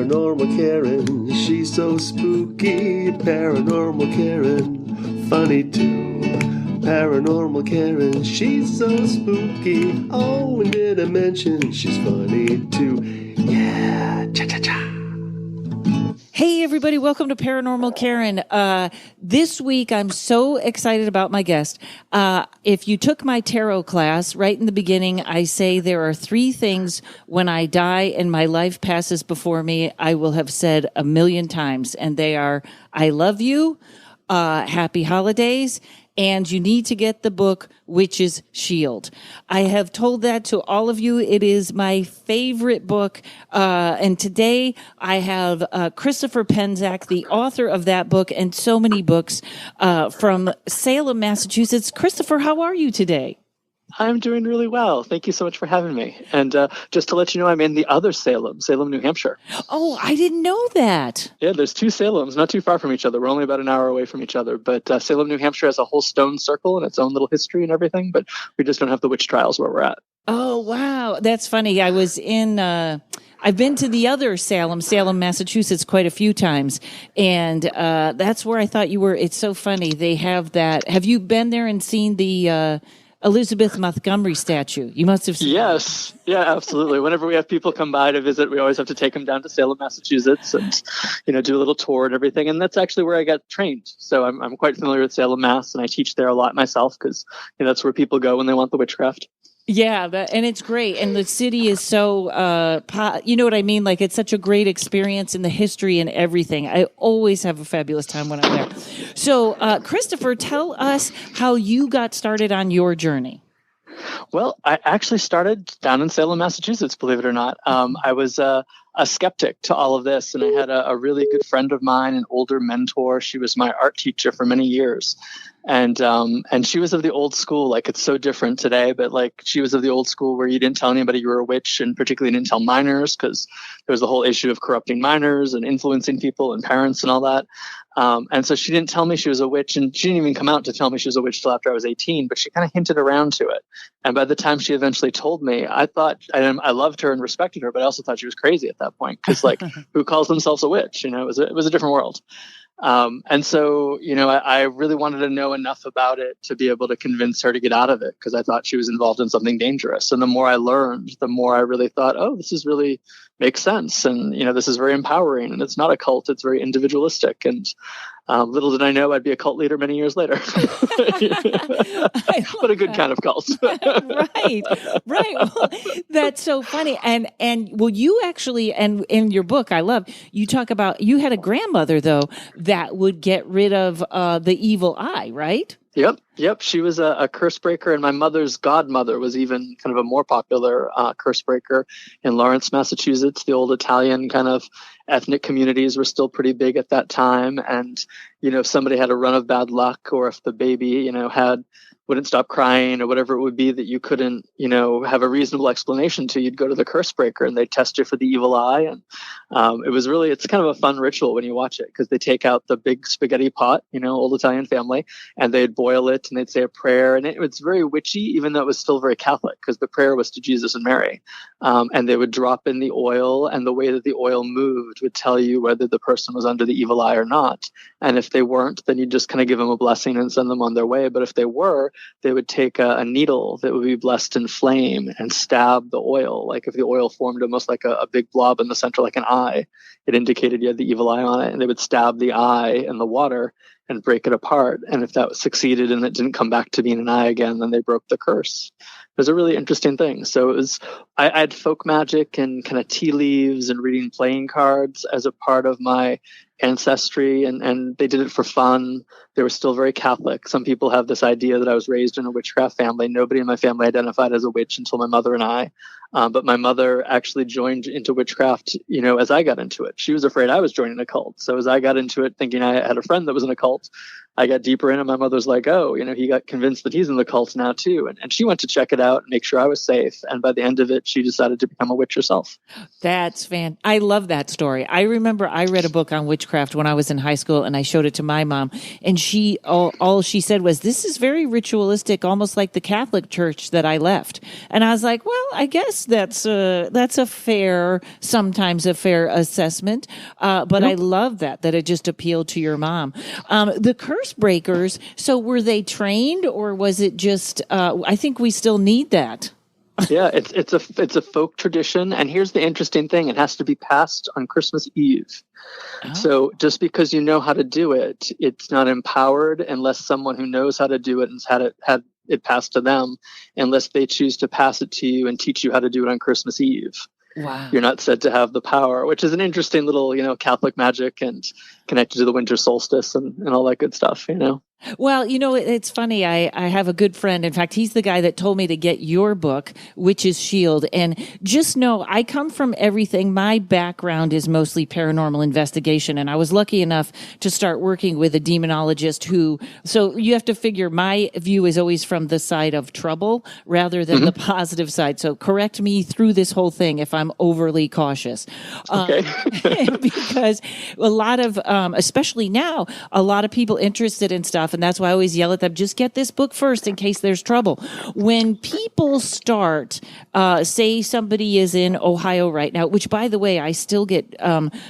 Paranormal Karen, she's so spooky. Paranormal Karen, funny too. Paranormal Karen, she's so spooky. Oh, and did I mention she's funny too? Yeah, cha-cha-cha. Hey, everybody. Welcome to Paranormal Karen. This week, I'm so excited about my guest. If you took my tarot class, right in the beginning, I say there are 3 things when I die and my life passes before me, I will have said 1,000,000 times. And they are, I love you, happy holidays, and you need to get the book Witch's Shield. I have told that to all of you. It is my favorite book. And today I have Christopher Penczak, the author of that book and so many books from Salem, Massachusetts. Christopher, how are you today? I'm doing really well. Thank you so much for having me. And just to let you know, I'm in the other Salem, New Hampshire. Oh, I didn't know that. Yeah, there's 2 Salems, not too far from each other. We're only about an hour away from each other. But Salem, New Hampshire has a whole stone circle and its own little history and everything. But we just don't have the witch trials where we're at. Oh, wow. That's funny. I was in... I've been to the other Salem, Massachusetts, quite a few times. And that's where I thought you were. It's so funny. They have that. Have you been there and seen the... Elizabeth Montgomery statue? You must have seen Yes. Yeah, absolutely. Whenever we have people come by to visit, we always have to take them down to Salem, Massachusetts and, do a little tour and everything. And that's actually where I got trained. So I'm quite familiar with Salem, Mass, and I teach there a lot myself because that's where people go when they want the witchcraft. Yeah, and it's great. And the city is so, you know what I mean? Like, it's such a great experience in the history and everything. I always have a fabulous time when I'm there. So, Christopher, tell us how you got started on your journey. Well, I actually started down in Salem, Massachusetts, believe it or not. I was a skeptic to all of this, and I had a really good friend of mine, an older mentor. She was my art teacher for many years. And she was of the old school, like it's so different today, but like she was of the old school where you didn't tell anybody you were a witch, and particularly didn't tell minors because there was the whole issue of corrupting minors and influencing people and parents and all that. And so she didn't tell me she was a witch, and she didn't even come out to tell me she was a witch till after I was 18, but she kind of hinted around to it. And by the time she eventually told me, I thought I loved her and respected her, but I also thought she was crazy at that point because like who calls themselves a witch? It was a different world. And so, I really wanted to know enough about it to be able to convince her to get out of it because I thought she was involved in something dangerous. And the more I learned, the more I really thought, oh, this is really makes sense. And, this is very empowering, and it's not a cult. It's very individualistic. And little did I know I'd be a cult leader many years later. But a good kind of cult. Right. Well, that's so funny. And well, you actually, and in your book, I love, you talk about, you had a grandmother, though, that would get rid of the evil eye, right? Yep. She was a curse breaker, and my mother's godmother was even kind of a more popular curse breaker in Lawrence, Massachusetts. The old Italian kind of ethnic communities were still pretty big at that time. And, if somebody had a run of bad luck, or if the baby, wouldn't stop crying or whatever it would be that you couldn't, have a reasonable explanation to, you'd go to the curse breaker and they'd test you for the evil eye. And it's kind of a fun ritual when you watch it because they take out the big spaghetti pot, old Italian family, and they'd boil it and they'd say a prayer. And it was very witchy, even though it was still very Catholic because the prayer was to Jesus and Mary. And they would drop in the oil, and the way that the oil moved would tell you whether the person was under the evil eye or not. And if they weren't, then you'd just kind of give them a blessing and send them on their way. But if they were, they would take a needle that would be blessed in flame and stab the oil. Like if the oil formed almost like a big blob in the center, like an eye, it indicated you had the evil eye on it. And they would stab the eye in the water and break it apart. And if that succeeded and it didn't come back to being an eye again, then they broke the curse. It was a really interesting thing. So I had folk magic and kind of tea leaves and reading playing cards as a part of my ancestry, and they did it for fun. They were still very Catholic. Some people have this idea that I was raised in a witchcraft family. Nobody in my family identified as a witch until my mother and I. But my mother actually joined into witchcraft, as I got into it. She was afraid I was joining a cult. So as I got into it, thinking I had a friend that was in a cult, I got deeper in, and my mother's like, oh, he got convinced that he's in the cult now too. And she went to check it out and make sure I was safe. And by the end of it, she decided to become a witch herself. That's I love that story. I remember I read a book on witchcraft when I was in high school, and I showed it to my mom, and she all she said was, "This is very ritualistic, almost like the Catholic Church that I left." And I was like, "Well, I guess that's a fair, sometimes a fair assessment." But I love that it just appealed to your mom. The curse breakers. So were they trained, or was it just? I think we still need that. Yeah, it's a folk tradition, and here's the interesting thing: it has to be passed on Christmas Eve. Oh. So just because you know how to do it, it's not empowered unless someone who knows how to do it and had it passed to them, unless they choose to pass it to you and teach you how to do it on Christmas Eve. Wow. You're not said to have the power, which is an interesting little, Catholic magic and connected to the winter solstice and all that good stuff, Well, it's funny. I have a good friend. In fact, he's the guy that told me to get your book, Witch's Shield. And just know I come from everything. My background is mostly paranormal investigation. And I was lucky enough to start working with a demonologist so you have to figure my view is always from the side of trouble rather than the positive side. So correct me through this whole thing if I'm overly cautious. Okay. Because a lot of, especially now, a lot of people interested in stuff. And that's why I always yell at them, just get this book first in case there's trouble. When people start, say somebody is in Ohio right now, which by the way, I still get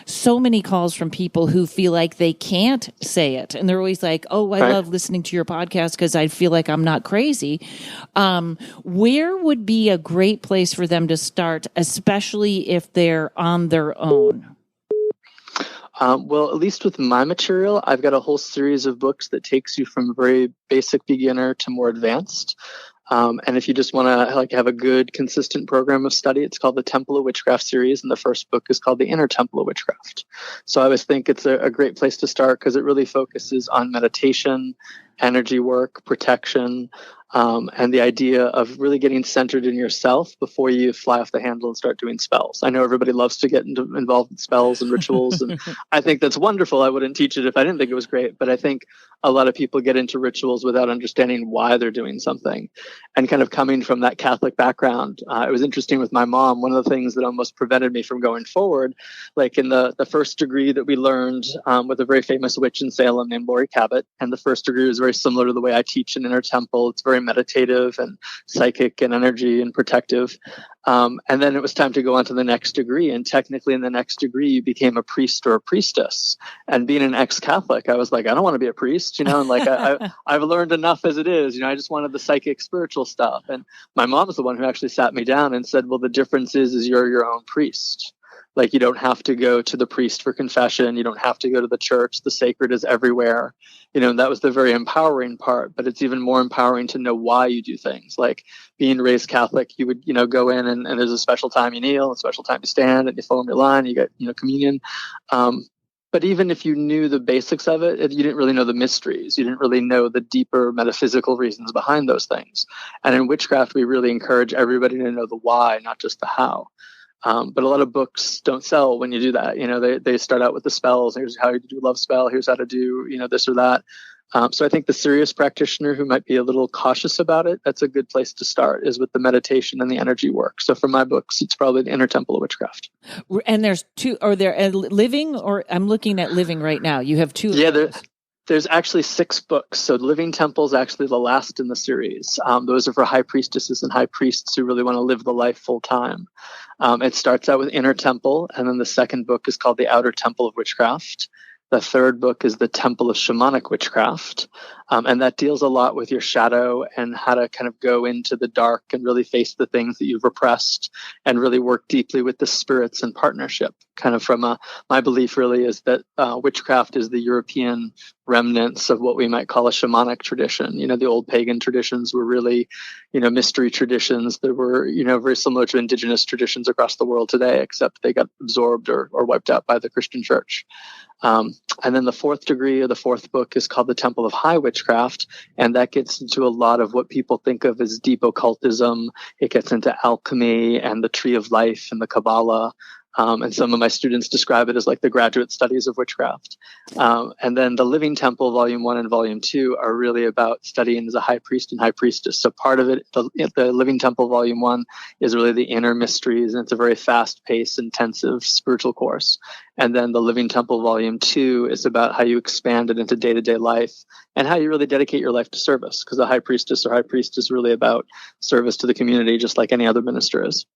so many calls from people who feel like they can't say it. And they're always like, oh, I love listening to your podcast because I feel like I'm not crazy. Where would be a great place for them to start, especially if they're on their own? Well, at least with my material, I've got a whole series of books that takes you from very basic beginner to more advanced. And if you just want to have a good, consistent program of study, it's called the Temple of Witchcraft series, and the first book is called the Inner Temple of Witchcraft. So I always think it's a great place to start because it really focuses on meditation, energy work, protection, and the idea of really getting centered in yourself before you fly off the handle and start doing spells. I know everybody loves to get involved in spells and rituals, and I think that's wonderful. I wouldn't teach it if I didn't think it was great, but I think a lot of people get into rituals without understanding why they're doing something. And kind of coming from that Catholic background, it was interesting with my mom. One of the things that almost prevented me from going forward, like in the first degree that we learned with a very famous witch in Salem named Lori Cabot, and the first degree is very similar to the way I teach in Inner Temple. It's very meditative and psychic and energy and protective. And then it was time to go on to the next degree. And technically in the next degree, you became a priest or a priestess. And being an ex-Catholic, I was like, I don't want to be a priest, and like I've learned enough as it is. I just wanted the psychic spiritual stuff. And my mom was the one who actually sat me down and said, well, the difference is you're your own priest. Like, you don't have to go to the priest for confession. You don't have to go to the church. The sacred is everywhere. And that was the very empowering part, but it's even more empowering to know why you do things. Like being raised Catholic, you would, go in and there's a special time you kneel, a special time you stand, and you form your line, you get, communion. But even if you knew the basics of it, you didn't really know the mysteries. You didn't really know the deeper metaphysical reasons behind those things. And in witchcraft, we really encourage everybody to know the why, not just the how. But a lot of books don't sell when you do that. They start out with the spells. Here's how you do love spell. Here's how to do, this or that. So I think the serious practitioner who might be a little cautious about it, that's a good place to start, is with the meditation and the energy work. So for my books, it's probably the Inner Temple of Witchcraft. And there's two, are there living, or I'm looking at living right now. You have two. Yeah, there's actually 6 books. So Living Temple is actually the last in the series. Those are for high priestesses and high priests who really want to live the life full time. It starts out with Inner Temple, and then the second book is called the Outer Temple of Witchcraft. The third book is the Temple of Shamanic Witchcraft. And that deals a lot with your shadow and how to kind of go into the dark and really face the things that you've repressed and really work deeply with the spirits in partnership. Kind of from my belief really is that witchcraft is the European remnants of what we might call a shamanic tradition. The old pagan traditions were really, mystery traditions that were, very similar to indigenous traditions across the world today, except they got absorbed or wiped out by the Christian church. And then the fourth degree, or the fourth book, is called the Temple of High Witchcraft, and that gets into a lot of what people think of as deep occultism. It gets into alchemy and the Tree of Life and the Kabbalah. And some of my students describe it as like the graduate studies of witchcraft. And then the Living Temple, Volume 1 and Volume 2, are really about studying as a high priest and high priestess. So part of it, the Living Temple, Volume 1, is really the inner mysteries, and it's a very fast-paced, intensive spiritual course. And then the Living Temple, Volume 2, is about how you expand it into day-to-day life and how you really dedicate your life to service, because a high priestess or high priest is really about service to the community, just like any other minister is.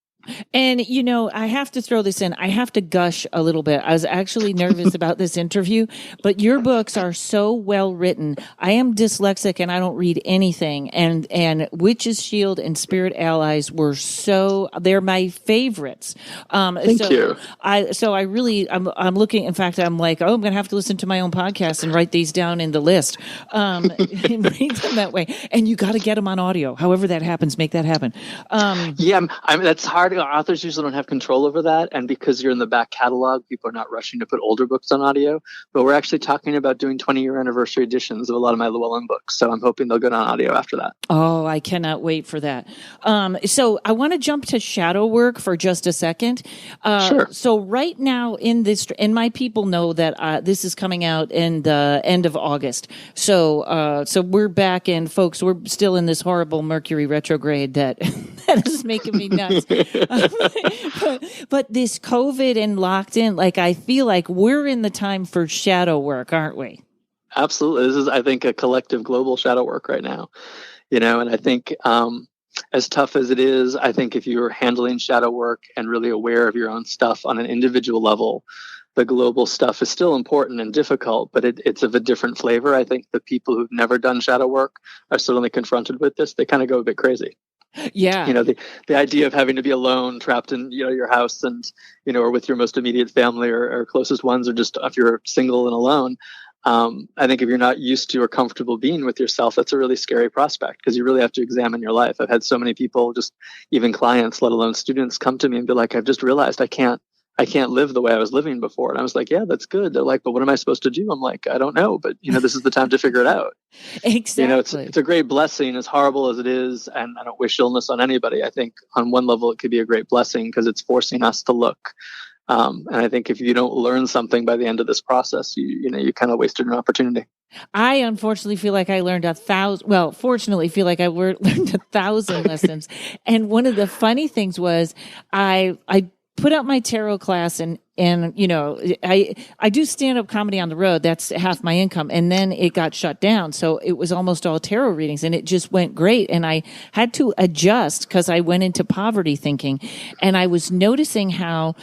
And, I have to throw this in. I have to gush a little bit. I was actually nervous about this interview, but your books are so well written. I am dyslexic and I don't read anything. And Witch's Shield and Spirit Allies they're my favorites. Thank you. I'm looking, in fact, I'm like, I'm going to have to listen to my own podcast and write these down in the list, and read them that way. And you got to get them on audio. However that happens, make that happen. That's hard. Authors usually don't have control over that, and because you're in the back catalog, people are not rushing to put older books on audio. But we're actually talking about doing 20-year anniversary editions of a lot of my Llewellyn books, so I'm hoping they'll go on audio after that. Oh, I cannot wait for that. So I want to jump to shadow work for just a second. Sure. So right now and my people know that this is coming out in the end of August. So we're back in, folks. We're still in this horrible Mercury retrograde that is making me nuts. but this COVID and locked in, like, I feel like we're in the time for shadow work, aren't we? Absolutely. This is, I think, a collective global shadow work right now, and I think as tough as it is, I think if you're handling shadow work and really aware of your own stuff on an individual level, the global stuff is still important and difficult, but it's of a different flavor. I think the people who've never done shadow work are suddenly confronted with this. They kind of go a bit crazy. Yeah. The idea of having to be alone, trapped in, your house and, or with your most immediate family or closest ones, or just if you're single and alone. I think if you're not used to or comfortable being with yourself, that's a really scary prospect, because you really have to examine your life. I've had so many people, just even clients, let alone students, come to me and be like, I've just realized I can't live the way I was living before. And I was like, yeah, that's good. They're like, but what am I supposed to do? I'm like, I don't know, but this is the time to figure it out. Exactly. It's a great blessing, as horrible as it is. And I don't wish illness on anybody. I think on one level, it could be a great blessing because it's forcing us to look. And I think if you don't learn something by the end of this process, you kind of wasted an opportunity. I unfortunately feel like I learned 1,000. Well, fortunately, feel like I learned 1,000 lessons. And one of the funny things was I put out my tarot class and I do stand-up comedy on the road. That's half my income. And then it got shut down. So it was almost all tarot readings, and it just went great. And I had to adjust because I went into poverty thinking. And I was noticing how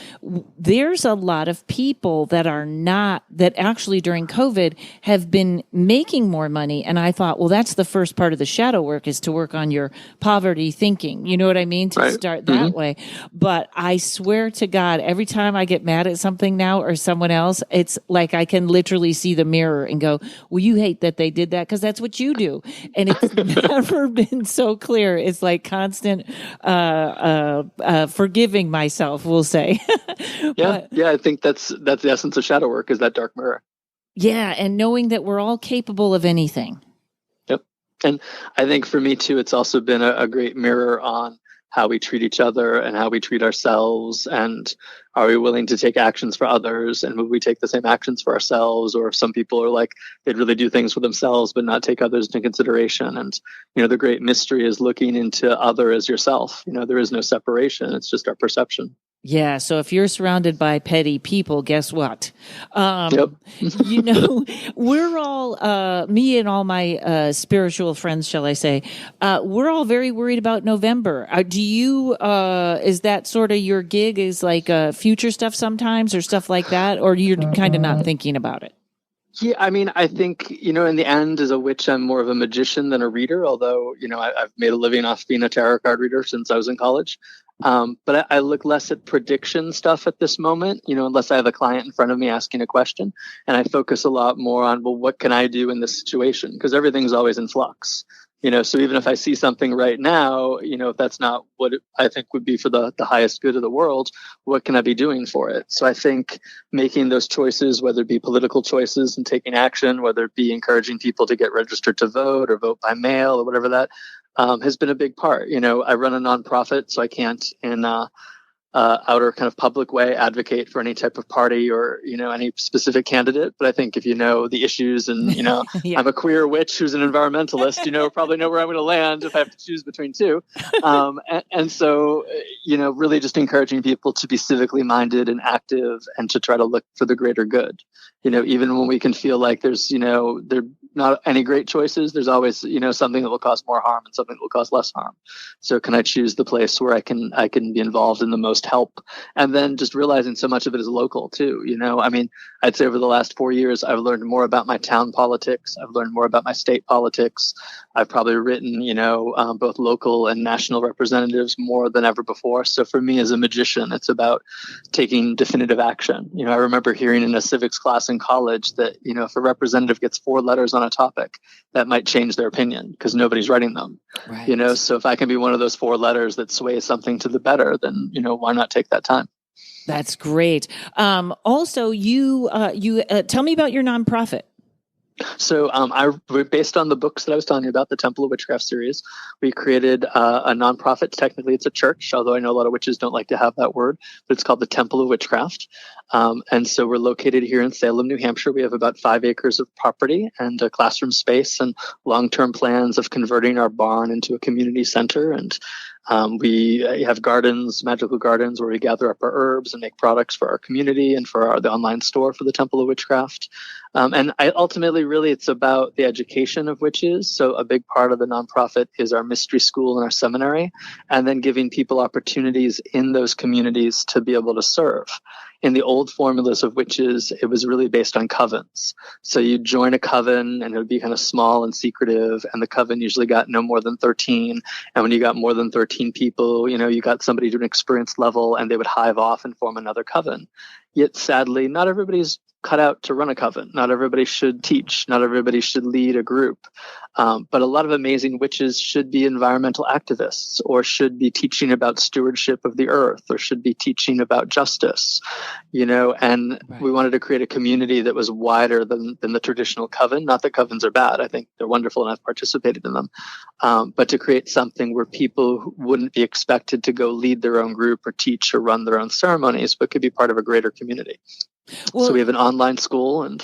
there's a lot of people that actually during COVID have been making more money. And I thought, well, that's the first part of the shadow work, is to work on your poverty thinking. You know what I mean? To start that way. But I swear to God, every time I get mad at something now or someone else, it's like I can literally see the mirror and go, well, you hate that they did that because that's what you do. And it's never been so clear. It's like constant forgiving myself, we'll say. Yeah, I think that's the essence of shadow work, is that dark mirror. Yeah, and knowing that we're all capable of anything. Yep. And I think for me too, it's also been a great mirror on how we treat each other and how we treat ourselves, and are we willing to take actions for others, and would we take the same actions for ourselves? Or if some people are like, they'd really do things for themselves but not take others into consideration. And the great mystery is looking into other as yourself. There is no separation, it's just our perception. Yeah. So if you're surrounded by petty people, guess what? Yep. We're all, me and all my spiritual friends, shall I say, we're all very worried about November. Do you, is that sort of your gig, is like future stuff sometimes or stuff like that? Or you're kind of not thinking about it? Yeah, I mean, I think, in the end, as a witch, I'm more of a magician than a reader, although, I've made a living off being a tarot card reader since I was in college. But I look less at prediction stuff at this moment, unless I have a client in front of me asking a question. And I focus a lot more on, well, what can I do in this situation? Because everything's always in flux. So even if I see something right now, if that's not what I think would be for the highest good of the world, what can I be doing for it? So I think making those choices, whether it be political choices and taking action, whether it be encouraging people to get registered to vote or vote by mail or whatever that, has been a big part. I run a nonprofit, so I can't in outer kind of public way advocate for any type of party or, any specific candidate. But I think if you know the issues and, Yeah. I'm a queer witch who's an environmentalist, probably know where I'm going to land if I have to choose between two. And so, really just encouraging people to be civically minded and active and to try to look for the greater good. Even when we can feel like there's, there not any great choices, there's always, something that will cause more harm and something that will cause less harm. So can I choose the place where I can be involved in the most help? And then just realizing so much of it is local too. I'd say over the last 4 years, I've learned more about my town politics. I've learned more about my state politics. I've probably written, both local and national representatives more than ever before. So for me as a magician, it's about taking definitive action. I remember hearing in a civics class in college that, if a representative gets 4 letters on a topic, that might change their opinion because nobody's writing them. Right. So if I can be one of those 4 letters that sways something to the better, then, why not take that time? That's great. Also, you tell me about your nonprofit. So based on the books that I was telling you about, the Temple of Witchcraft series, we created a nonprofit. Technically, it's a church, although I know a lot of witches don't like to have that word, but it's called the Temple of Witchcraft. And so we're located here in Salem, New Hampshire. We have about 5 acres of property and a classroom space and long-term plans of converting our barn into a community center. And we have gardens, magical gardens, where we gather up our herbs and make products for our community and for the online store for the Temple of Witchcraft. And ultimately, really, it's about the education of witches. So a big part of the nonprofit is our mystery school and our seminary, and then giving people opportunities in those communities to be able to serve. In the old formulas of witches, it was really based on covens. So you'd join a coven and it would be kind of small and secretive, and the coven usually got no more than 13. And when you got more than 13 people, you got somebody to an experience level and they would hive off and form another coven. Yet sadly, not everybody's cut out to run a coven. Not everybody should teach. Not everybody should lead a group. But a lot of amazing witches should be environmental activists, or should be teaching about stewardship of the earth, or should be teaching about justice, and Right. We wanted to create a community that was wider than the traditional coven. Not that covens are bad. I think they're wonderful and I've participated in them. But to create something where people wouldn't be expected to go lead their own group or teach or run their own ceremonies, but could be part of a greater community. Well, So we have an online school and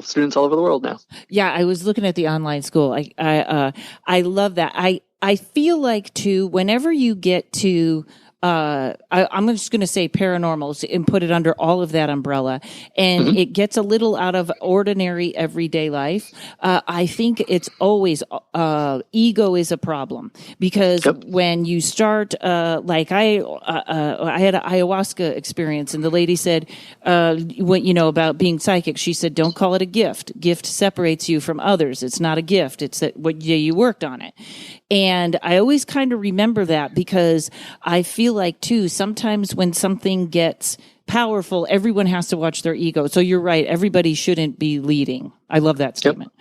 students all over the world now. yeah, I was looking at the online school. I love that. I feel like too, whenever you get to I'm just going to say paranormals and put it under all of that umbrella, and it gets a little out of ordinary everyday life. I think it's always ego is a problem, because when you start like I had an ayahuasca experience, and the lady said about being psychic. She said, don't call it a gift. Gift separates you from others. It's not a gift. It's that you worked on it. And I always kind of remember that, because I feel like too, sometimes when something gets powerful, everyone has to watch their ego. So you're right. Everybody shouldn't be leading. I love that statement.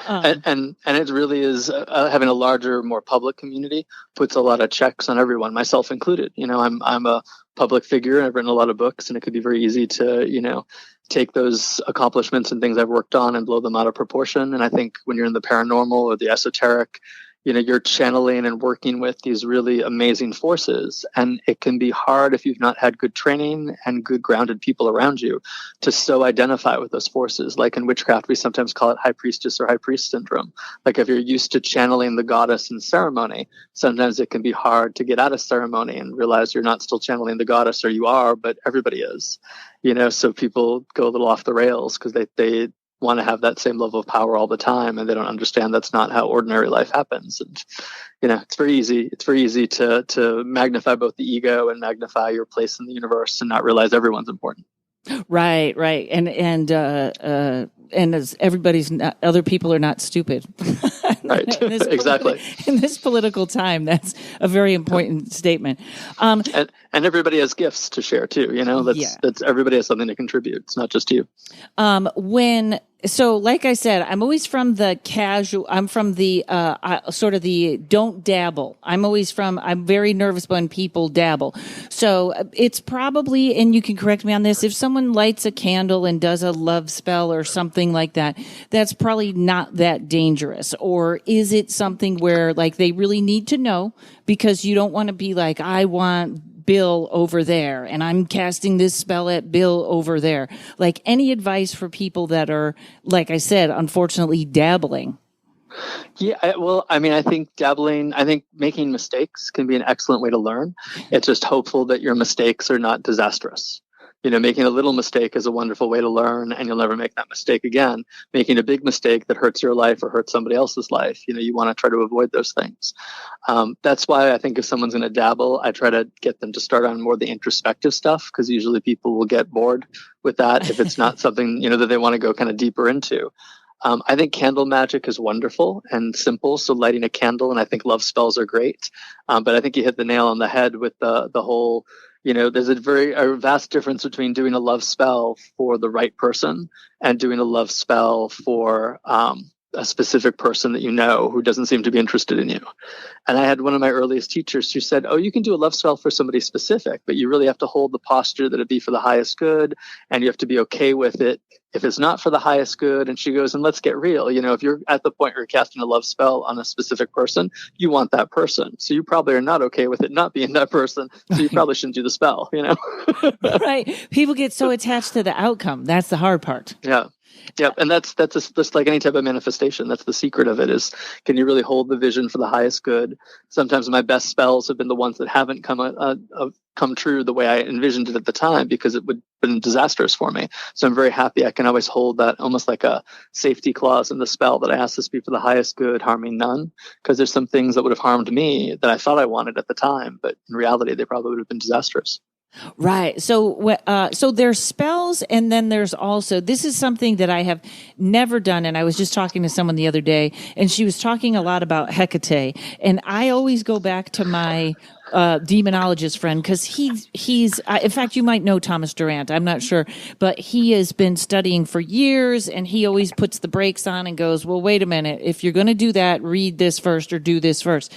And it really is having a larger, more public community puts a lot of checks on everyone, myself included. I'm a public figure and I've written a lot of books, and it could be very easy to, take those accomplishments and things I've worked on and blow them out of proportion. And I think when you're in the paranormal or the esoteric, you're channeling and working with these really amazing forces. And it can be hard if you've not had good training and good grounded people around you to so identify with those forces. Like in witchcraft, we sometimes call it high priestess or high priest syndrome. Like if you're used to channeling the goddess in ceremony, sometimes it can be hard to get out of ceremony and realize you're not still channeling the goddess, or you are, but everybody is. So people go a little off the rails because they want to have that same level of power all the time, and they don't understand that's not how ordinary life happens. And it's very easy to magnify both the ego and magnify your place in the universe and not realize everyone's important. Right. And as other people are not stupid. Right. Exactly. In this political time, that's a very important statement. And everybody has gifts to share too. That's everybody has something to contribute. It's not just you. So like I said, I'm always from the casual, I'm from the, sort of the don't dabble. I'm very nervous when people dabble. So it's probably, and you can correct me on this, if someone lights a candle and does a love spell or something like that, that's probably not that dangerous. Or is it something where like they really need to know, because you don't want to be like, I want Bill over there, and I'm casting this spell at Bill over there. Like, any advice for people that are, like I said, unfortunately dabbling? Yeah, I think making mistakes can be an excellent way to learn. It's just hopeful that your mistakes are not disastrous. Making a little mistake is a wonderful way to learn, and you'll never make that mistake again. Making a big mistake that hurts your life or hurts somebody else's life, you want to try to avoid those things. That's why I think if someone's going to dabble, I try to get them to start on more the introspective stuff, because usually people will get bored with that if it's not something, that they want to go kind of deeper into. I think candle magic is wonderful and simple. So lighting a candle, and I think love spells are great. But I think you hit the nail on the head with the whole, there's a vast difference between doing a love spell for the right person and doing a love spell for a specific person that who doesn't seem to be interested in you. And I had one of my earliest teachers who said, oh, you can do a love spell for somebody specific, but you really have to hold the posture that it be for the highest good, and you have to be okay with it if it's not for the highest good. And she goes, and let's get real. If you're at the point where you're casting a love spell on a specific person, you want that person. So you probably are not okay with it not being that person. So you probably shouldn't do the spell, Right. People get so attached to the outcome. That's the hard part. Yeah. Yep, and that's just like any type of manifestation. That's the secret of it, is can you really hold the vision for the highest good? Sometimes my best spells have been the ones that haven't come true the way I envisioned it at the time, because it would have been disastrous for me. So I'm very happy I can always hold that almost like a safety clause in the spell, that I ask this to be for the highest good, harming none, because there's some things that would have harmed me that I thought I wanted at the time, but in reality they probably would have been disastrous. Right. So there's spells, and then there's also, this is something that I have never done. And I was just talking to someone the other day, and she was talking a lot about Hecate. And I always go back to my demonologist friend, because he's in fact, you might know Thomas Durant. I'm not sure, but he has been studying for years, and he always puts the brakes on and goes, well, wait a minute. If you're going to do that, read this first or do this first.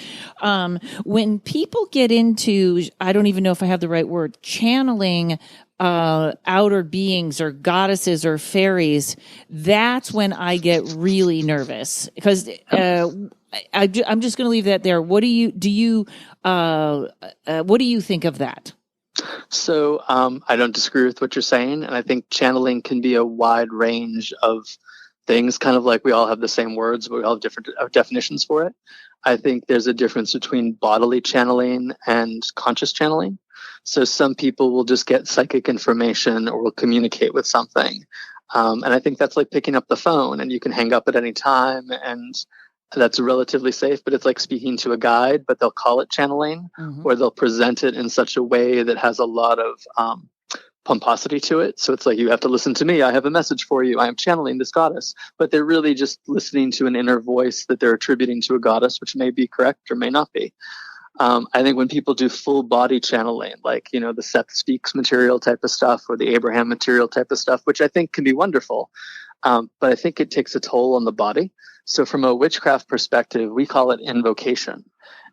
When people get into, I don't even know if I have the right word, channeling outer beings or goddesses or fairies, that's when I get really nervous, because I'm just going to leave that there. What do you think of that? So I don't disagree with what you're saying, and I think channeling can be a wide range of things, kind of like we all have the same words, but we all have different definitions for it. I think there's a difference between bodily channeling and conscious channeling. So some people will just get psychic information or will communicate with something. And I think that's like picking up the phone, and you can hang up at any time, and that's relatively safe, but it's like speaking to a guide, but they'll call it channeling, or they'll present it in such a way that has a lot of pomposity to it. So it's like, you have to listen to me. I have a message for you. I am channeling this goddess. But they're really just listening to an inner voice that they're attributing to a goddess, which may be correct or may not be. I think when people do full body channeling, like, the Seth Speaks material type of stuff, or the Abraham material type of stuff, which I think can be wonderful, but I think it takes a toll on the body. So from a witchcraft perspective, we call it invocation.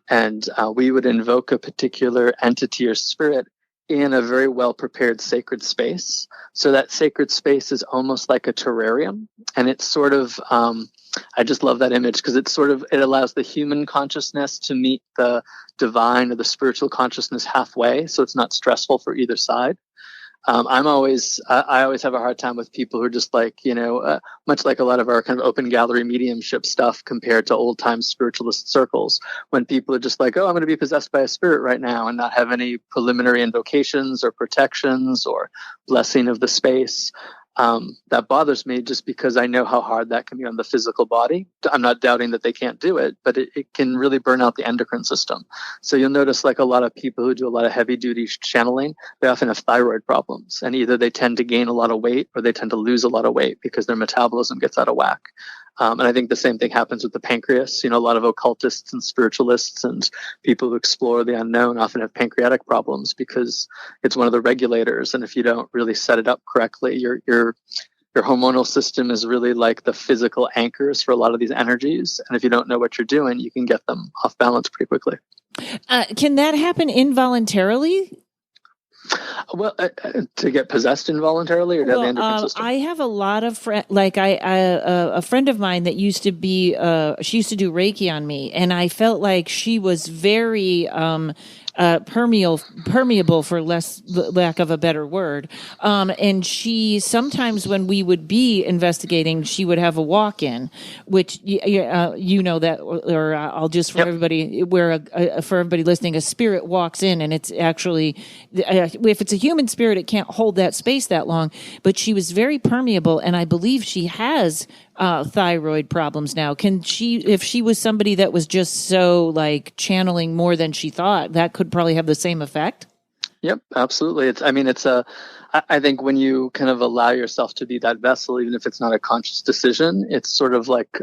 And we would invoke a particular entity or spirit in a very well-prepared sacred space. So that sacred space is almost like a terrarium. And it's sort of, I just love that image, because it allows the human consciousness to meet the divine or the spiritual consciousness halfway. So it's not stressful for either side. I always have a hard time with people who are just like, much like a lot of our kind of open gallery mediumship stuff compared to old time spiritualist circles, when people are just like, oh, I'm going to be possessed by a spirit right now, and not have any preliminary invocations or protections or blessing of the space. That bothers me, just because I know how hard that can be on the physical body. I'm not doubting that they can't do it, but it can really burn out the endocrine system. So you'll notice, like, a lot of people who do a lot of heavy duty channeling, they often have thyroid problems, and either they tend to gain a lot of weight or they tend to lose a lot of weight because their metabolism gets out of whack. And I think the same thing happens with the pancreas. A lot of occultists and spiritualists and people who explore the unknown often have pancreatic problems, because it's one of the regulators. And if you don't really set it up correctly, your hormonal system is really like the physical anchors for a lot of these energies. And if you don't know what you're doing, you can get them off balance pretty quickly. Can that happen involuntarily? Well, to get possessed involuntarily, or to have the endocrine system? I have a lot of friends, like a friend of mine that used to be, she used to do Reiki on me, and I felt like she was very permeable for lack of a better word. And she sometimes when we would be investigating, she would have a walk-in, which you know that, or I'll just for everybody for everybody listening, a spirit walks in, and it's actually if it's a human spirit, it can't hold that space that long. But she was very permeable, and I believe she has thyroid problems now. If she was somebody that was just so like channeling more than she thought, that could probably have the same effect? Yep, absolutely. I think when you kind of allow yourself to be that vessel, even if it's not a conscious decision, it's sort of like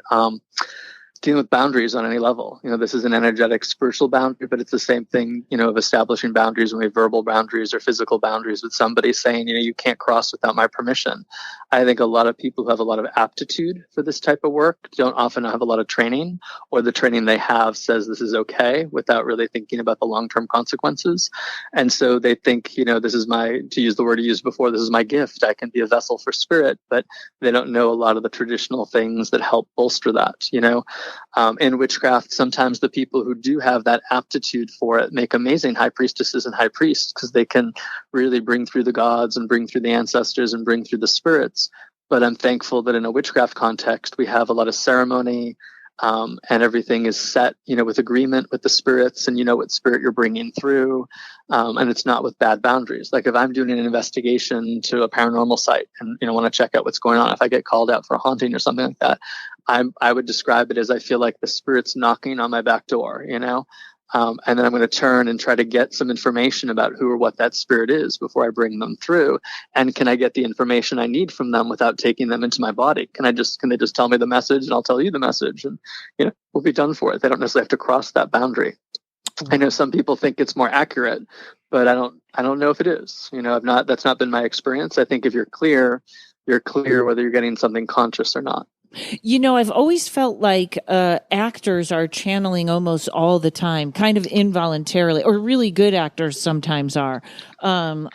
dealing with boundaries on any level. This is an energetic spiritual boundary, but it's the same thing, of establishing boundaries when we have verbal boundaries or physical boundaries with somebody saying, you can't cross without my permission. I think a lot of people who have a lot of aptitude for this type of work don't often have a lot of training, or the training they have says this is okay without really thinking about the long-term consequences. And so they think, this is to use the word you used before, this is my gift. I can be a vessel for spirit, but they don't know a lot of the traditional things that help bolster that, In witchcraft, sometimes the people who do have that aptitude for it make amazing high priestesses and high priests, because they can really bring through the gods and bring through the ancestors and bring through the spirits. But I'm thankful that in a witchcraft context, we have a lot of ceremony, and everything is set, with agreement with the spirits, and what spirit you're bringing through. And it's not with bad boundaries. Like if I'm doing an investigation to a paranormal site and, want to check out what's going on, if I get called out for a haunting or something like that, I would describe it as I feel like the spirit's knocking on my back door, and then I'm going to turn and try to get some information about who or what that spirit is before I bring them through. And can I get the information I need from them without taking them into my body? Can they just tell me the message, and I'll tell you the message, and we'll be done for it. They don't necessarily have to cross that boundary. I know some people think it's more accurate, but I don't know if it is. That's not been my experience. I think if you're clear whether you're getting something conscious or not. I've always felt like actors are channeling almost all the time, kind of involuntarily, or really good actors sometimes are. I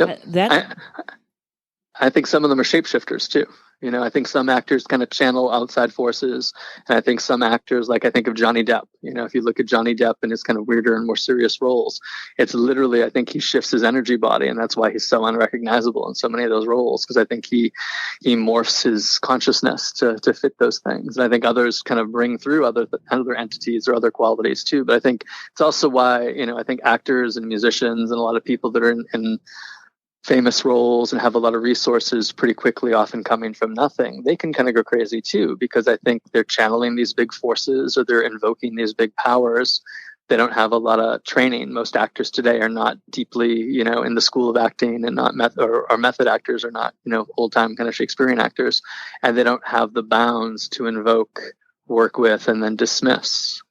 think some of them are shapeshifters too. I think some actors kind of channel outside forces, and I think some actors, like I think of Johnny Depp. If you look at Johnny Depp and his kind of weirder and more serious roles, it's literally, I think he shifts his energy body, and that's why he's so unrecognizable in so many of those roles, because I think he morphs his consciousness to fit those things. And I think others kind of bring through other entities or other qualities too. But I think it's also why, I think actors and musicians and a lot of people that are in famous roles and have a lot of resources pretty quickly, often coming from nothing, they can kind of go crazy too, because I think they're channeling these big forces or they're invoking these big powers. They don't have a lot of training. Most actors today are not deeply, in the school of acting, and not method actors are not, old time kind of Shakespearean actors, and they don't have the bounds to invoke, work with, and then dismiss.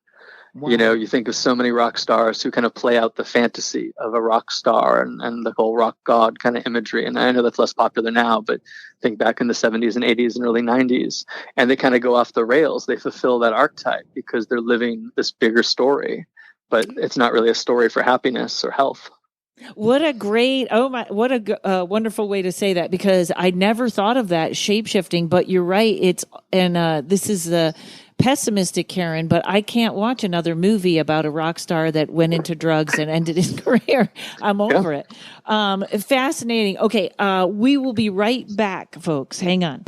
Wow. You think of so many rock stars who kind of play out the fantasy of a rock star and the whole rock god kind of imagery. And I know that's less popular now, but think back in the 70s and 80s and early 90s, and they kind of go off the rails. They fulfill that archetype because they're living this bigger story, but it's not really a story for happiness or health. What a wonderful way to say that, because I never thought of that shape-shifting, but you're right. This is the pessimistic Karen, but I can't watch another movie about a rock star that went into drugs and ended his career. I'm over it. Fascinating. Okay. We will be right back, folks. Hang on.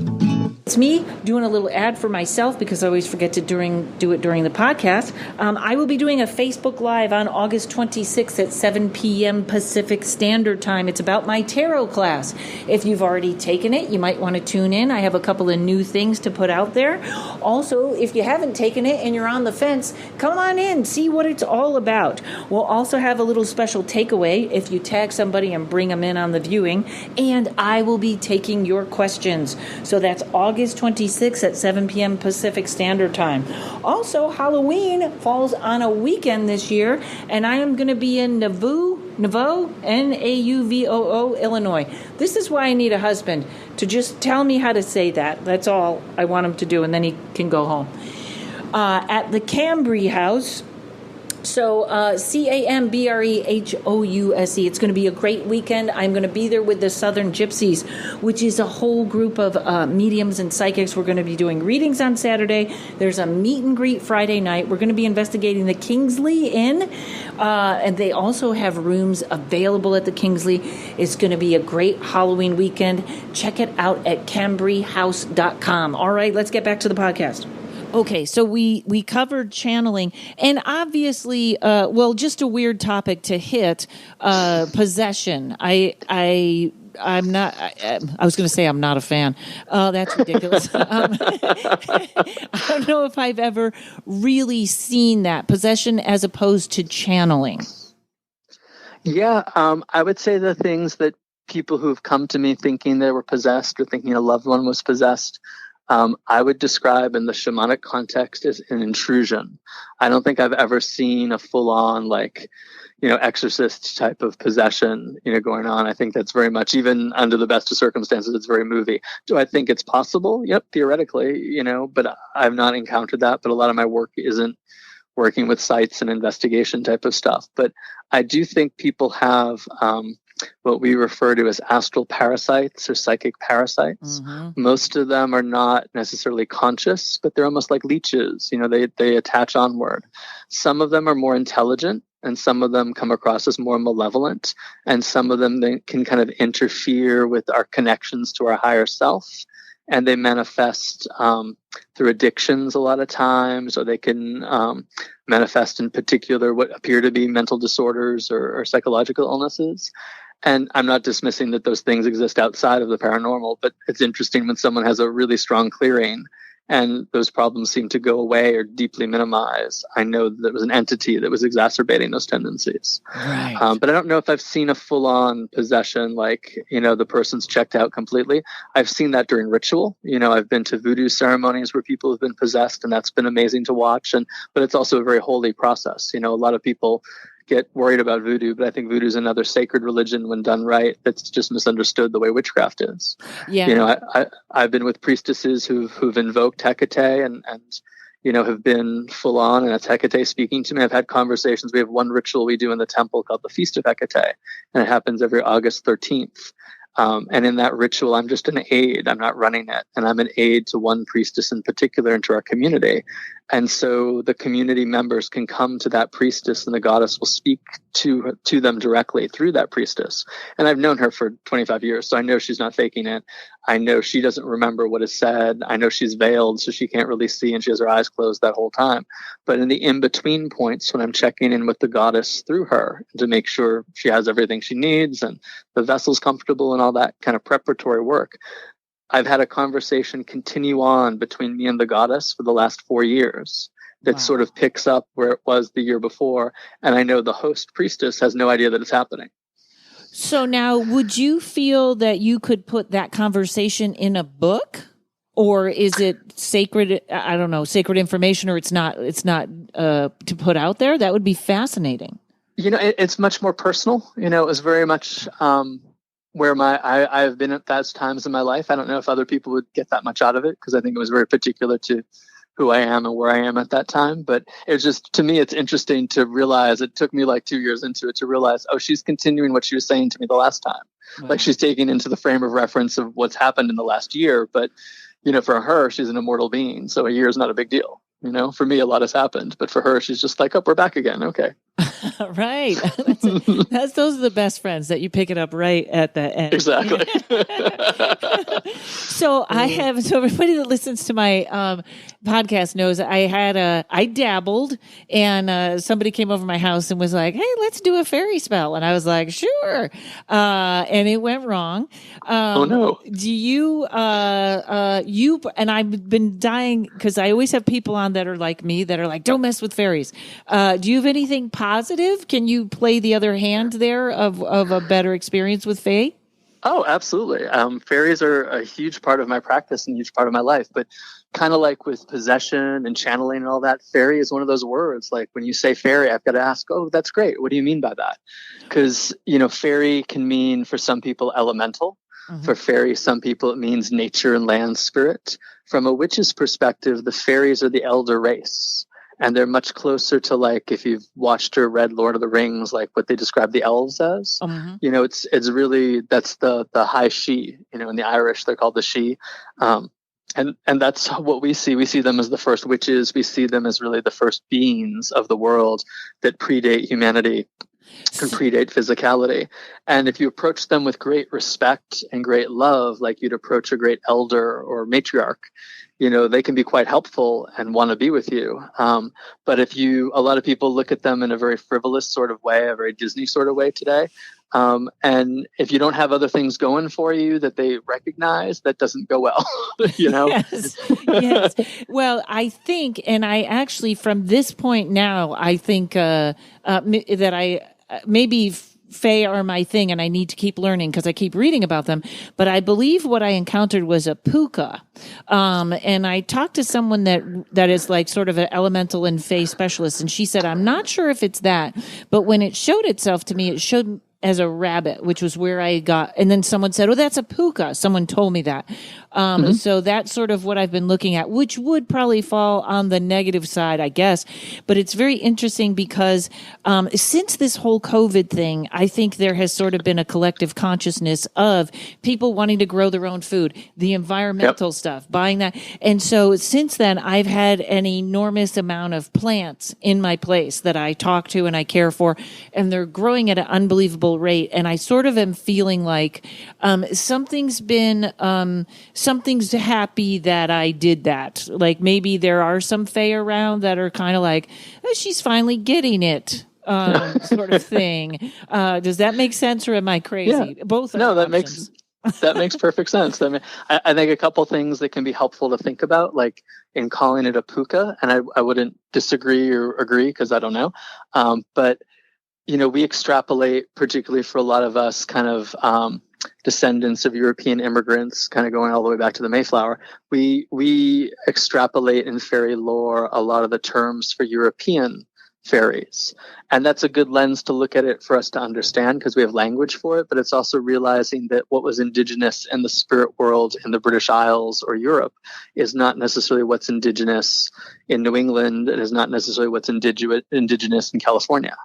It's me doing a little ad for myself because I always forget to do it during the podcast. I will be doing a Facebook Live on August 26th at 7 p.m. Pacific Standard Time. It's about my tarot class. If you've already taken it, you might want to tune in. I have a couple of new things to put out there. Also, if you haven't taken it and you're on the fence, come on in, see what it's all about. We'll also have a little special takeaway if you tag somebody and bring them in on the viewing, and I will be taking your questions. So that's August 26th at 7 p.m. Pacific Standard Time. Also, Halloween falls on a weekend this year, and I am going to be in Nauvoo, Nauvoo, Illinois. This is why I need a husband, to just tell me how to say that. That's all I want him to do, and then he can go home. At the Cambry House, So CAMBREHOUSE. It's going to be a great weekend. I'm going to be there with the Southern Gypsies, which is a whole group of mediums and psychics. We're going to be doing readings on Saturday. There's a meet and greet Friday night. We're going to be investigating the Kingsley Inn, and they also have rooms available at the Kingsley. It's going to be a great Halloween weekend. Check it out at cambryhouse.com. All right, let's get back to the podcast. Okay, so we covered channeling, and obviously, just a weird topic to hit, possession. I'm not. I was going to say I'm not a fan. That's ridiculous. I don't know if I've ever really seen that possession as opposed to channeling. Yeah, I would say the things that people who've come to me thinking they were possessed or thinking a loved one was possessed, I would describe in the shamanic context as an intrusion. I don't think I've ever seen a full-on, exorcist type of possession, going on. I think that's very much, even under the best of circumstances, it's very movie. Do I think it's possible? Yep, theoretically, but I've not encountered that. But a lot of my work isn't working with sites and investigation type of stuff. But I do think people have what we refer to as astral parasites or psychic parasites. Mm-hmm. Most of them are not necessarily conscious, but they're almost like leeches. They attach onward. Some of them are more intelligent, and some of them come across as more malevolent, and some of them they can kind of interfere with our connections to our higher self. And they manifest through addictions a lot of times, or they can manifest in particular what appear to be mental disorders or psychological illnesses. And I'm not dismissing that those things exist outside of the paranormal, but it's interesting when someone has a really strong clearing and those problems seem to go away or deeply minimize. I know that there was an entity that was exacerbating those tendencies. Right. But I don't know if I've seen a full-on possession, the person's checked out completely. I've seen that during ritual. I've been to voodoo ceremonies where people have been possessed, and that's been amazing to watch. But it's also a very holy process. A lot of people get worried about voodoo, but I think voodoo is another sacred religion when done right. That's just misunderstood the way witchcraft is. Yeah. I've been with priestesses who've invoked Hecate and have been full on, and it's Hecate speaking to me. I've had conversations. We have one ritual we do in the temple called the Feast of Hecate, and it happens every August 13th. And in that ritual, I'm just an aide. I'm not running it. And I'm an aide to one priestess in particular and to our community. And so the community members can come to that priestess, and the goddess will speak to them directly through that priestess. And I've known her for 25 years, so I know she's not faking it. I know she doesn't remember what is said. I know she's veiled, so she can't really see, and she has her eyes closed that whole time. But in the in-between points, when I'm checking in with the goddess through her to make sure she has everything she needs and the vessel's comfortable and all that kind of preparatory work, I've had a conversation continue on between me and the goddess for the last 4 years that sort of picks up where it was the year before. And I know the host priestess has no idea that it's happening. So now, would you feel that you could put that conversation in a book? Or is it sacred? I don't know, sacred information, or it's not to put out there? That would be fascinating. It's much more personal. It was very much where I've been at those times in my life. I don't know if other people would get that much out of it, because I think it was very particular to who I am and where I am at that time. But it's just, to me, it's interesting to realize, it took me like 2 years into it to realize, oh, she's continuing what she was saying to me the last time. Wow. Like she's taking into the frame of reference of what's happened in the last year. But, for her, she's an immortal being. So a year is not a big deal. For me, a lot has happened, but for her, she's just like, oh, we're back again. Okay. Right. Those are the best friends, that you pick it up right at the end. Exactly. So everybody that listens to my podcast knows I dabbled, and somebody came over my house and was like, hey, let's do a fairy spell. And I was like, sure. And it went wrong. Oh no. Do you, and I've been dying, because I always have people on that are like me, that are like, don't mess with fairies. Do you have anything positive? Can you play the other hand there of a better experience with fae? Oh, absolutely. Fairies are a huge part of my practice and a huge part of my life. But kind of like with possession and channeling and all that, fairy is one of those words. Like when you say fairy, I've got to ask, oh, that's great. What do you mean by that? Because, fairy can mean for some people elemental. Mm-hmm. For fairy, some people it means nature and land spirit. From a witch's perspective, the fairies are the elder race. and they're much closer to, like, if you've watched or read Lord of the Rings, like what they describe the elves as. You know, it's really, that's the high she. You know, in the Irish they're called the she. And that's what we see. We see them as the first witches. We see them as really the first beings of the world that predate humanity and predate physicality. And if you approach them with great respect and great love, like you'd approach a great elder or matriarch, you know, they can be quite helpful and want to be with you. But a lot of people look at them in a very frivolous sort of way, a very Disney sort of way today. And if you don't have other things going for you that they recognize, that doesesn't go well, you know? Yes. Well, I think, and I actually, from this point now, I think that maybe Fae are my thing, and I need to keep learning because I keep reading about them. But I believe what I encountered was a puka. And I talked to someone that is like sort of an elemental and Fae specialist, and she said, I'm not sure if it's that, but when it showed itself to me, it showed as a rabbit, which was where I got, and then someone said, oh, that's a puka. Someone told me that. So that's sort of what I've been looking at, which would probably fall on the negative side, I guess. But it's very interesting because since this whole COVID thing, I think there has sort of been a collective consciousness of people wanting to grow their own food, the environmental stuff, buying that. And so since then, I've had an enormous amount of plants in my place that I talk to and I care for, and they're growing at an unbelievable rate. And I sort of am feeling like something's happy that I did that. Like maybe there are some Fae around that are kind of like, oh, she's finally getting it, sort of thing. Does that make sense, or am I crazy? Yeah. Both are no, that options. makes perfect sense. I mean, I think a couple things that can be helpful to think about, like in calling it a puka, and I wouldn't disagree or agree because I don't know, but you know, we extrapolate, particularly for a lot of us kind of descendants of European immigrants, kind of going all the way back to the Mayflower. We extrapolate in fairy lore a lot of the terms for European fairies. And that's a good lens to look at it for us to understand because we have language for it, but it's also realizing that what was indigenous in the spirit world in the British Isles or Europe is not necessarily what's indigenous in New England and is not necessarily what's indigenous in California.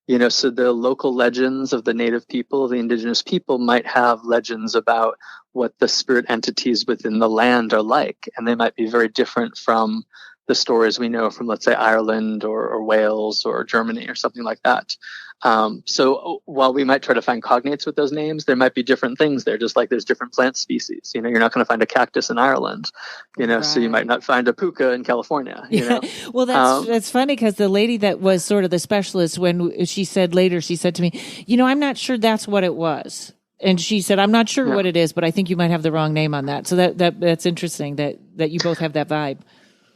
You know, so the local legends of the native people, the indigenous people, might have legends about what the spirit entities within the land are like, and they might be very different from the stories we know from, let's say, Ireland or Wales or Germany or something like that. So while we might try to find cognates with those names, there might be different things there, just like there's different plant species. You know, you're not going to find a cactus in Ireland, you know, so you might not find a puka in California. You know? Well, that's funny because the lady that was sort of the specialist, when she said to me, you know, I'm not sure that's what it was. And she said, I'm not sure what it is, but I think you might have the wrong name on that. So that's interesting that you both have that vibe.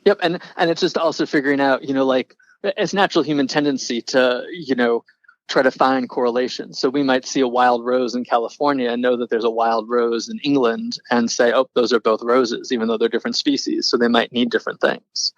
Yep. And it's just also figuring out, you know, like it's natural human tendency to, you know, try to find correlations. So we might see a wild rose in California and know that there's a wild rose in England and say, oh, those are both roses, even though they're different species. So they might need different things.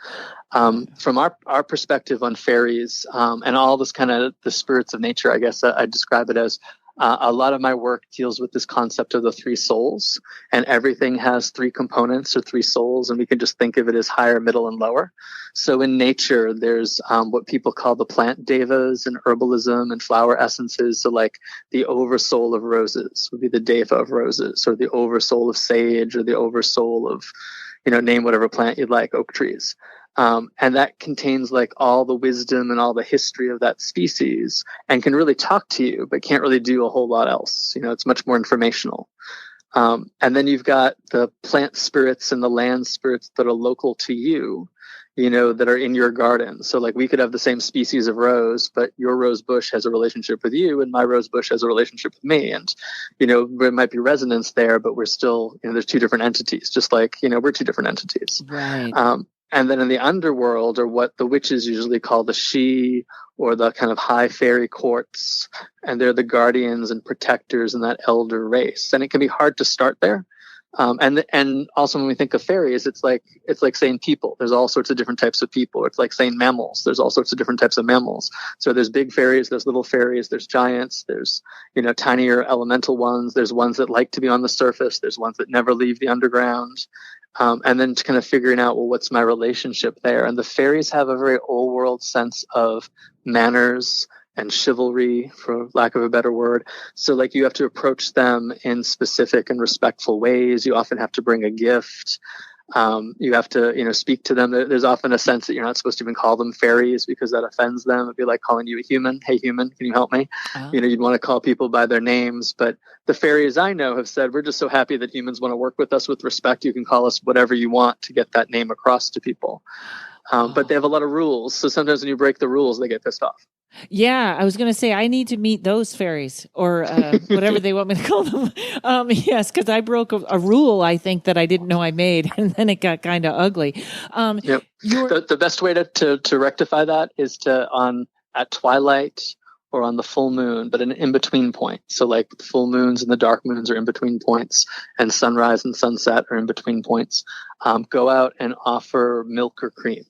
From our perspective on fairies and all this kind of the spirits of nature, I guess I describe it as a lot of my work deals with this concept of the three souls, and everything has three components or three souls, and we can just think of it as higher, middle, and lower. So in nature, there's what people call the plant devas and herbalism and flower essences. So like the oversoul of roses would be the deva of roses, or the oversoul of sage, or the oversoul of, you know, name whatever plant you'd like, oak trees. And that contains like all the wisdom and all the history of that species and can really talk to you, but can't really do a whole lot else. You know, it's much more informational. And then you've got the plant spirits and the land spirits that are local to you, you know, that are in your garden. So like we could have the same species of rose, but your rose bush has a relationship with you and my rose bush has a relationship with me. And, you know, there might be resonance there, but we're still, you know, there's two different entities, just like, you know, we're two different entities. Right. And then in the underworld, or what the witches usually call the she, or the kind of high fairy courts, and they're the guardians and protectors in that elder race. And it can be hard to start there. And also when we think of fairies, it's like saying people. There's all sorts of different types of people. It's like saying mammals. There's all sorts of different types of mammals. So there's big fairies, there's little fairies, there's giants, there's, you know, tinier elemental ones. There's ones that like to be on the surface. There's ones that never leave the underground. And then kind of figuring out, well, what's my relationship there? And the fairies have a very old world sense of manners and chivalry, for lack of a better word. So like you have to approach them in specific and respectful ways. You often have to bring a gift. You have to, speak to them. There's often a sense that you're not supposed to even call them fairies because that offends them. It'd be like calling you a human. Hey, human, can you help me? Oh. You'd want to call people by their names. But the fairies I know have said, we're just so happy that humans want to work with us with respect. You can call us whatever you want to get that name across to people. But they have a lot of rules. So sometimes when you break the rules, they get pissed off. Yeah, I was going to say I need to meet those fairies or whatever they want me to call them. Yes, because I broke a rule, I think, that I didn't know I made, and then it got kind of ugly. Yep. The best way to rectify that is at twilight or on the full moon, but an in-between point. So like the full moons and the dark moons are in-between points, and sunrise and sunset are in-between points. Go out and offer milk or cream.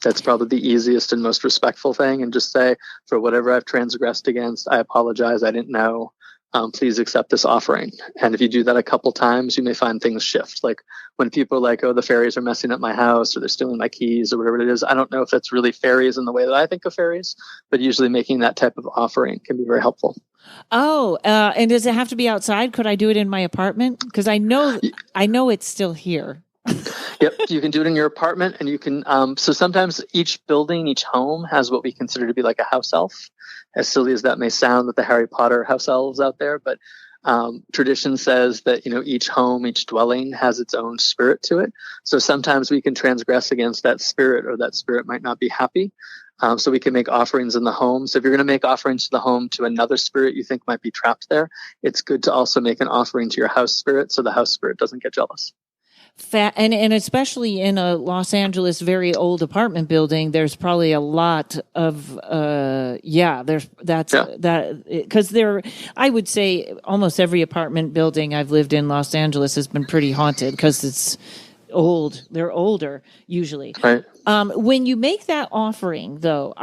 That's probably the easiest and most respectful thing. And just say, for whatever I've transgressed against, I apologize. I didn't know. Please accept this offering. And if you do that a couple times, you may find things shift. Like when people are like, oh, the fairies are messing up my house or they're stealing my keys or whatever it is. I don't know if that's really fairies in the way that I think of fairies, but usually making that type of offering can be very helpful. Oh, and does it have to be outside? Could I do it in my apartment? Because I know it's still here. Yep, you can do it in your apartment, and you can. So sometimes each building, each home has what we consider to be like a house elf. As silly as that may sound, with the Harry Potter house elves out there, but tradition says that each home, each dwelling has its own spirit to it. So sometimes we can transgress against that spirit, or that spirit might not be happy. So we can make offerings in the home. So if you're going to make offerings to the home to another spirit you think might be trapped there, it's good to also make an offering to your house spirit, so the house spirit doesn't get jealous. And especially in a Los Angeles very old apartment building, there's probably a lot of because I would say almost every apartment building I've lived in Los Angeles has been pretty haunted because it's old. They're older usually. Right. When you make that offering, though,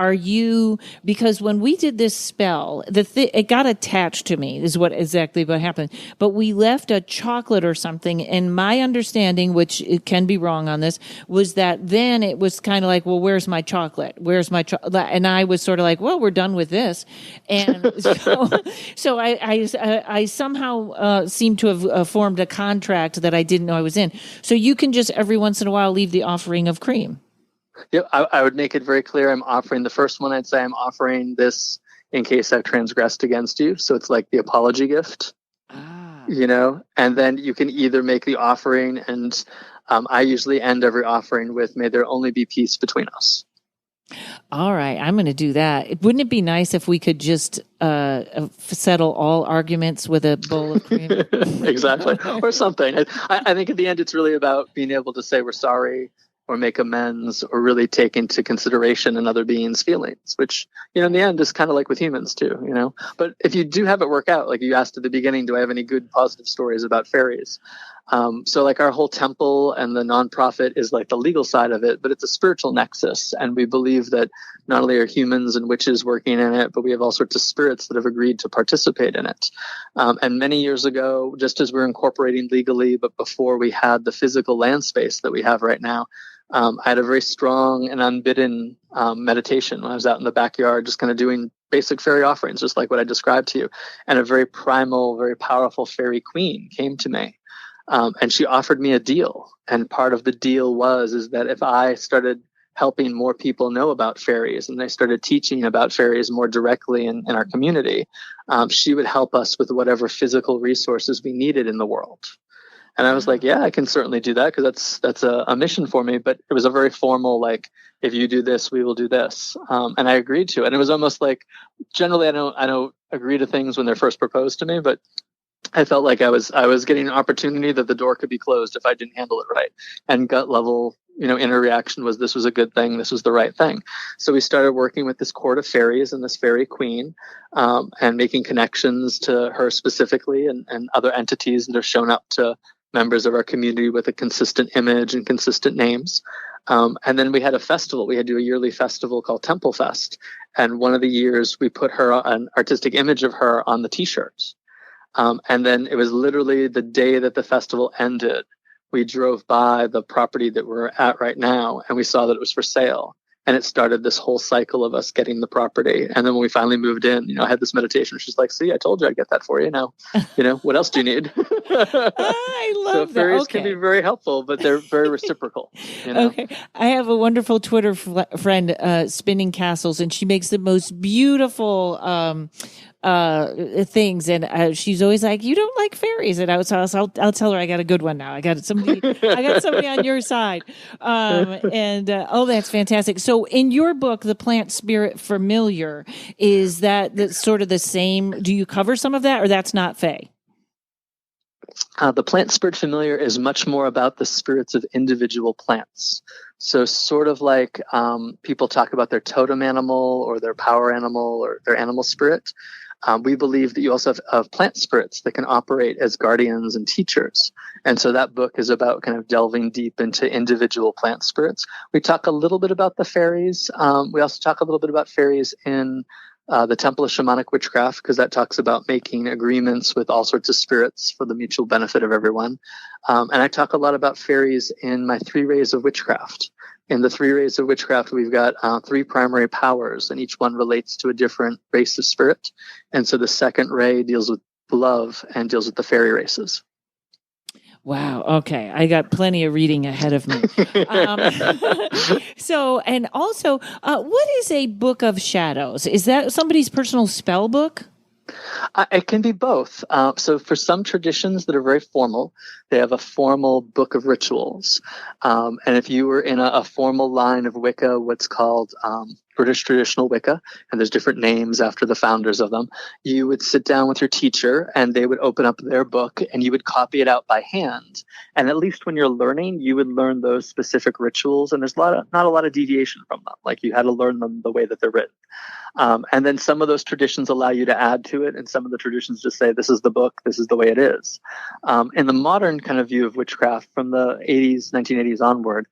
because when we did this spell, it got attached to me, is exactly what happened. But we left a chocolate or something, and my understanding, which it can be wrong on this, was that then it was kind of like, well, where's my chocolate? Where's my chocolate? And I was sort of like, well, we're done with this. And so I somehow seemed to have formed a contract that I didn't know I was in. So you can just every once in a while leave the offering of cream. Yep, I would make it very clear. I'm offering the first one. I'd say I'm offering this in case I've transgressed against you. So it's like the apology gift, and then you can either make the offering, and I usually end every offering with, may there only be peace between us. All right, I'm going to do that. Wouldn't it be nice if we could just settle all arguments with a bowl of cream? Exactly, or something. I think at the end, it's really about being able to say we're sorry, or make amends, or really take into consideration another being's feelings, which, in the end is kind of like with humans too, But if you do have it work out, like you asked at the beginning, do I have any good positive stories about fairies? So like our whole temple and the nonprofit is like the legal side of it, but it's a spiritual nexus. And we believe that not only are humans and witches working in it, but we have all sorts of spirits that have agreed to participate in it. And many years ago, just as we're incorporating legally, but before we had the physical land space that we have right now, I had a very strong and unbidden meditation when I was out in the backyard, just kind of doing basic fairy offerings, just like what I described to you. And a very primal, very powerful fairy queen came to me. And she offered me a deal. And part of the deal is that if I started helping more people know about fairies and they started teaching about fairies more directly in our community, she would help us with whatever physical resources we needed in the world. And I was like, yeah, I can certainly do that, because that's a mission for me. But it was a very formal, like, if you do this, we will do this. And I agreed to it. And it was almost like, generally, I don't agree to things when they're first proposed to me, but I felt like I was getting an opportunity that the door could be closed if I didn't handle it right. And gut level, inner reaction was, this was a good thing. This was the right thing. So we started working with this court of fairies and this fairy queen, and making connections to her specifically and other entities that have shown up to members of our community with a consistent image and consistent names. And then we had a festival. We had to do a yearly festival called Temple Fest. And one of the years we put an artistic image of her on the t-shirts. And then it was literally the day that the festival ended, we drove by the property that we're at right now, and we saw that it was for sale. And it started this whole cycle of us getting the property. And then when we finally moved in, I had this meditation. She's like, see, I told you I'd get that for you. Now, what else do you need? I love so that. fairies can be very helpful, but they're very reciprocal. Okay. I have a wonderful Twitter friend, Spinning Castles, and she makes the most beautiful things, and she's always like, "You don't like fairies," and I'll tell her I got a good one now. I got somebody on your side, that's fantastic. So, in your book, The Plant Spirit Familiar, is that's sort of the same? Do you cover some of that, or that's not Fae? The Plant Spirit Familiar is much more about the spirits of individual plants. So sort of like people talk about their totem animal or their power animal or their animal spirit. We believe that you also have plant spirits that can operate as guardians and teachers. And so that book is about kind of delving deep into individual plant spirits. We talk a little bit about the fairies. We also talk a little bit about fairies in the Temple of Shamanic Witchcraft, because that talks about making agreements with all sorts of spirits for the mutual benefit of everyone. And I talk a lot about fairies in my 3 Rays of Witchcraft. In the 3 Rays of Witchcraft, we've got 3 primary powers, and each one relates to a different race of spirit. And so the second ray deals with love and deals with the fairy races. Wow. Okay. I got plenty of reading ahead of me. So, and also, what is a book of shadows? Is that somebody's personal spell book? It can be both. So for some traditions that are very formal, they have a formal book of rituals. And if you were in a formal line of Wicca, what's called British traditional Wicca, and there's different names after the founders of them, you would sit down with your teacher and they would open up their book and you would copy it out by hand. And at least when you're learning, you would learn those specific rituals. And there's not a lot of deviation from them. Like you had to learn them the way that they're written. And then some of those traditions allow you to add to it, and some of the traditions just say, this is the book, this is the way it is. In the modern kind of view of witchcraft from the 1980s onward,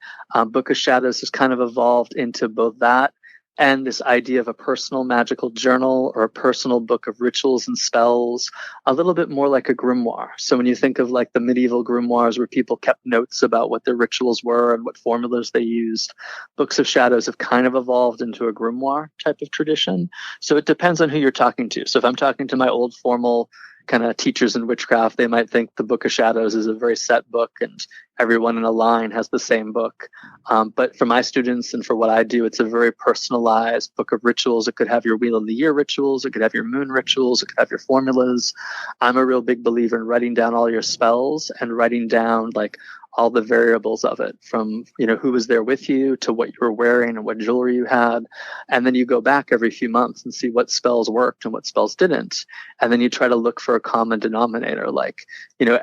Book of Shadows has kind of evolved into both that and this idea of a personal magical journal or a personal book of rituals and spells, a little bit more like a grimoire. So when you think of like the medieval grimoires where people kept notes about what their rituals were and what formulas they used, Books of Shadows have kind of evolved into a grimoire type of tradition. So it depends on who you're talking to. So if I'm talking to my old formal kind of teachers in witchcraft, they might think the Book of Shadows is a very set book and everyone in a line has the same book. But for my students and for what I do, it's a very personalized book of rituals. It could have your Wheel of the Year rituals. It could have your moon rituals. It could have your formulas. I'm a real big believer in writing down all your spells and writing down like all the variables of it, from who was there with you to what you were wearing and what jewelry you had. And then you go back every few months and see what spells worked and what spells didn't. And then you try to look for a common denominator. Like,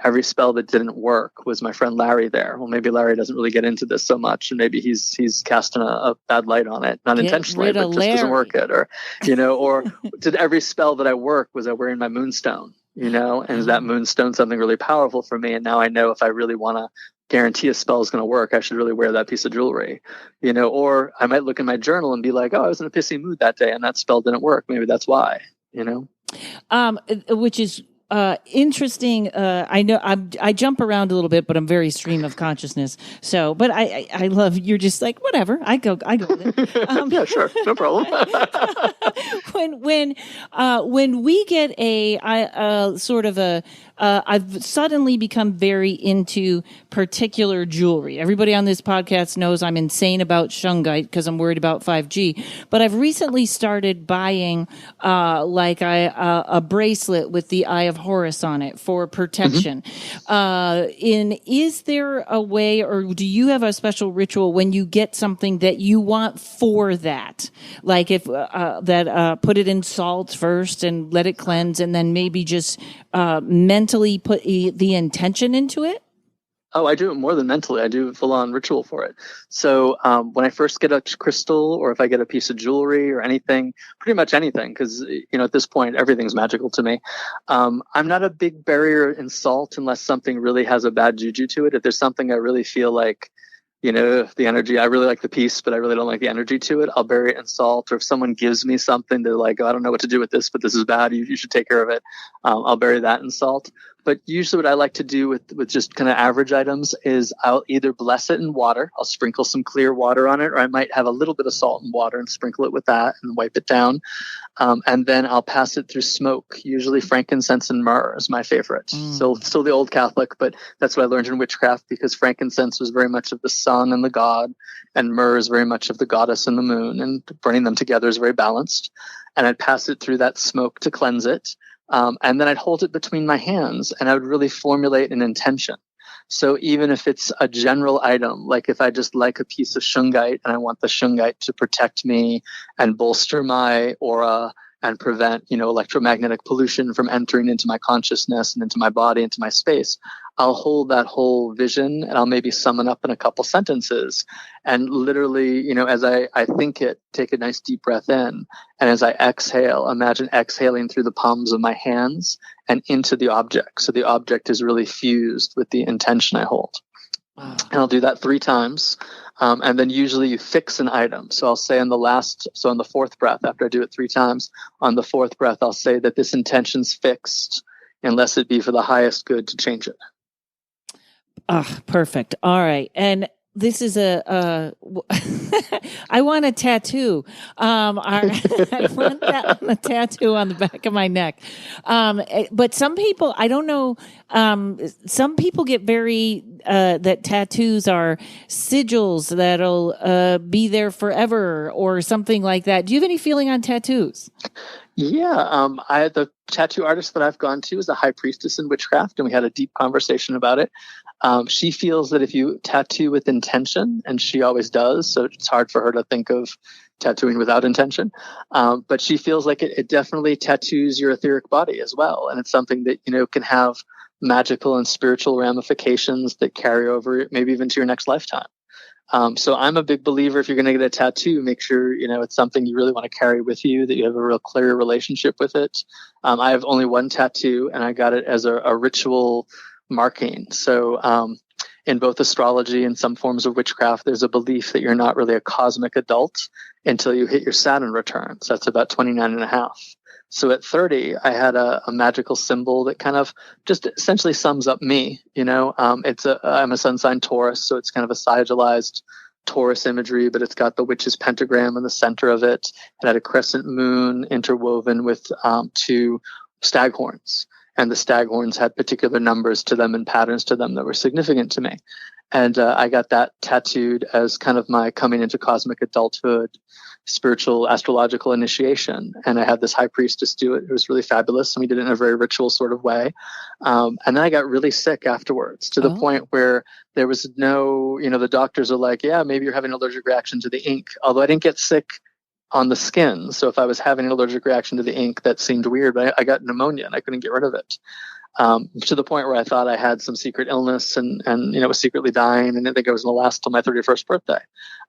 every spell that didn't work, was my friend Larry there? Well, maybe Larry doesn't really get into this so much, and maybe he's casting a bad light on it, not intentionally, but just doesn't work it. Or, or did every spell that I work, was I wearing my moonstone? And is that moonstone something really powerful for me? And now I know if I really want to guarantee a spell is going to work, I should really wear that piece of jewelry, or I might look in my journal and be like, oh, I was in a pissy mood that day and that spell didn't work. Maybe that's why, which is interesting. I know I jump around a little bit, but I'm very stream of consciousness. So, but I love, you're just like, whatever, I go with it. Yeah, sure. No problem. when we get a sort of a, I've suddenly become very into particular jewelry. Everybody on this podcast knows I'm insane about shungite because I'm worried about 5G. But I've recently started buying a bracelet with the Eye of Horus on it for protection. Mm-hmm. Is there a way, or do you have a special ritual when you get something that you want for that? Like if put it in salt first and let it cleanse, and then maybe just mentally put the intention into it? Oh, I do it more than mentally. I do full-on ritual for it. So when I first get a crystal, or if I get a piece of jewelry or anything, pretty much anything, because at this point everything's magical to me. I'm not a big barrier in salt unless something really has a bad juju to it. If there's something I really feel like, the energy, I really like the piece, but I really don't like the energy to it, I'll bury it in salt. Or if someone gives me something, they're like, oh, I don't know what to do with this, but this is bad, you should take care of it, I'll bury that in salt. But usually what I like to do with just kind of average items is I'll either bless it in water. I'll sprinkle some clear water on it, or I might have a little bit of salt and water and sprinkle it with that and wipe it down. And then I'll pass it through smoke. Usually frankincense and myrrh is my favorite. Still the old Catholic, but that's what I learned in witchcraft, because frankincense was very much of the sun and the god, and myrrh is very much of the goddess and the moon, and burning them together is very balanced. And I'd pass it through that smoke to cleanse it. And then I'd hold it between my hands, and I would really formulate an intention. So even if it's a general item, like if I just like a piece of shungite and I want the shungite to protect me and bolster my aura and prevent, electromagnetic pollution from entering into my consciousness and into my body, into my space, I'll hold that whole vision and I'll maybe sum it up in a couple sentences. And literally, as I think it, take a nice deep breath in. And as I exhale, imagine exhaling through the palms of my hands and into the object. So the object is really fused with the intention I hold. Wow. And I'll do that 3 times. And then usually you fix an item. So I'll say on the fourth breath, after I do it 3 times, on the fourth breath, I'll say that this intention's fixed unless it be for the highest good to change it. Perfect. All right. And this is I want a tattoo. I want that on a tattoo on the back of my neck. But some people, I don't know, some people get very, that tattoos are sigils that'll be there forever or something like that. Do you have any feeling on tattoos? Yeah. The tattoo artist that I've gone to is a high priestess in witchcraft, and we had a deep conversation about it. She feels that if you tattoo with intention, and she always does, so it's hard for her to think of tattooing without intention, but she feels like it definitely tattoos your etheric body as well. And it's something that, can have magical and spiritual ramifications that carry over maybe even to your next lifetime. So I'm a big believer, if you're going to get a tattoo, make sure, it's something you really want to carry with you, that you have a real clear relationship with it. I have only one tattoo, and I got it as a ritual marking. So in both astrology and some forms of witchcraft, there's a belief that you're not really a cosmic adult until you hit your Saturn return. So that's about 29 and a half. So at 30, I had a magical symbol that kind of just essentially sums up me. I'm a sun sign Taurus, so it's kind of a sigilized Taurus imagery, but it's got the witch's pentagram in the center of it. It had a crescent moon interwoven with 2 stag horns. And the stag horns had particular numbers to them and patterns to them that were significant to me. And I got that tattooed as kind of my coming into cosmic adulthood, spiritual, astrological initiation. And I had this high priestess do it. It was really fabulous. And we did it in a very ritual sort of way. And then I got really sick afterwards, to the point where there was no, the doctors are like, yeah, maybe you're having an allergic reaction to the ink. Although I didn't get sick on the skin. So if I was having an allergic reaction to the ink, that seemed weird, but I got pneumonia and I couldn't get rid of it. To the point where I thought I had some secret illness and was secretly dying, and I didn't think I was going to last till my 31st birthday.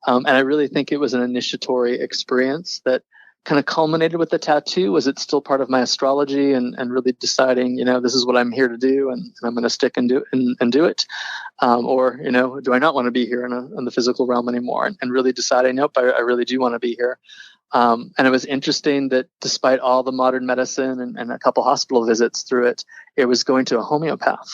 And I really think it was an initiatory experience that kind of culminated with the tattoo. Was it still part of my astrology and really deciding, this is what I'm here to do, and I'm going to stick and do it. Or, do I not want to be here in the physical realm anymore, and really deciding, nope, I really do want to be here. And it was interesting that despite all the modern medicine and a couple hospital visits through it, it was going to a homeopath.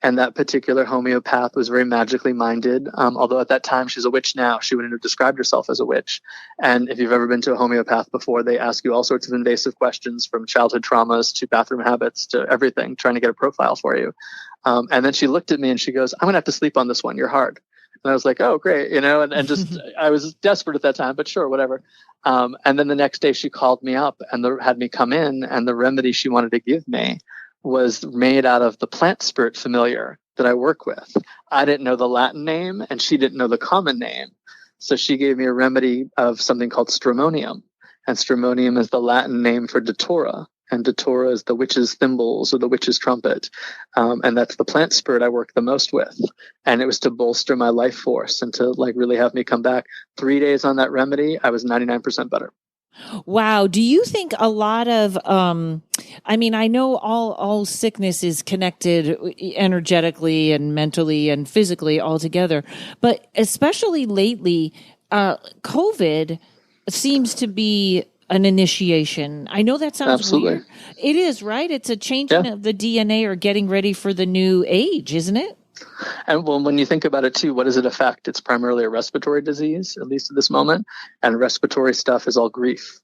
And that particular homeopath was very magically minded. Although at that time, she's a witch now. She wouldn't have described herself as a witch. And if you've ever been to a homeopath before, they ask you all sorts of invasive questions, from childhood traumas to bathroom habits to everything, trying to get a profile for you. And then she looked at me and she goes, I'm going to have to sleep on this one. You're hard. And I was like, oh, great. And just, I was desperate at that time, but sure, whatever. And then the next day she called me up and had me come in, and the remedy she wanted to give me was made out of the plant spirit familiar that I work with. I didn't know the Latin name, and she didn't know the common name. So she gave me a remedy of something called stramonium. And stramonium is the Latin name for datura. And datura is the witch's thimbles or the witch's trumpet. And that's the plant spirit I work the most with. And it was to bolster my life force and to really have me come back. 3 days on that remedy, I was 99% better. Wow. Do you think a lot of, I know all sickness is connected energetically and mentally and physically all together, but especially lately, COVID seems to be an initiation. I know that sounds Absolutely. weird. It is, right? It's a changing Yeah. of the DNA or getting ready for the new age, isn't it? And well, when you think about it too, what does it affect? It's primarily a respiratory disease, at least at this moment. And respiratory stuff is all grief.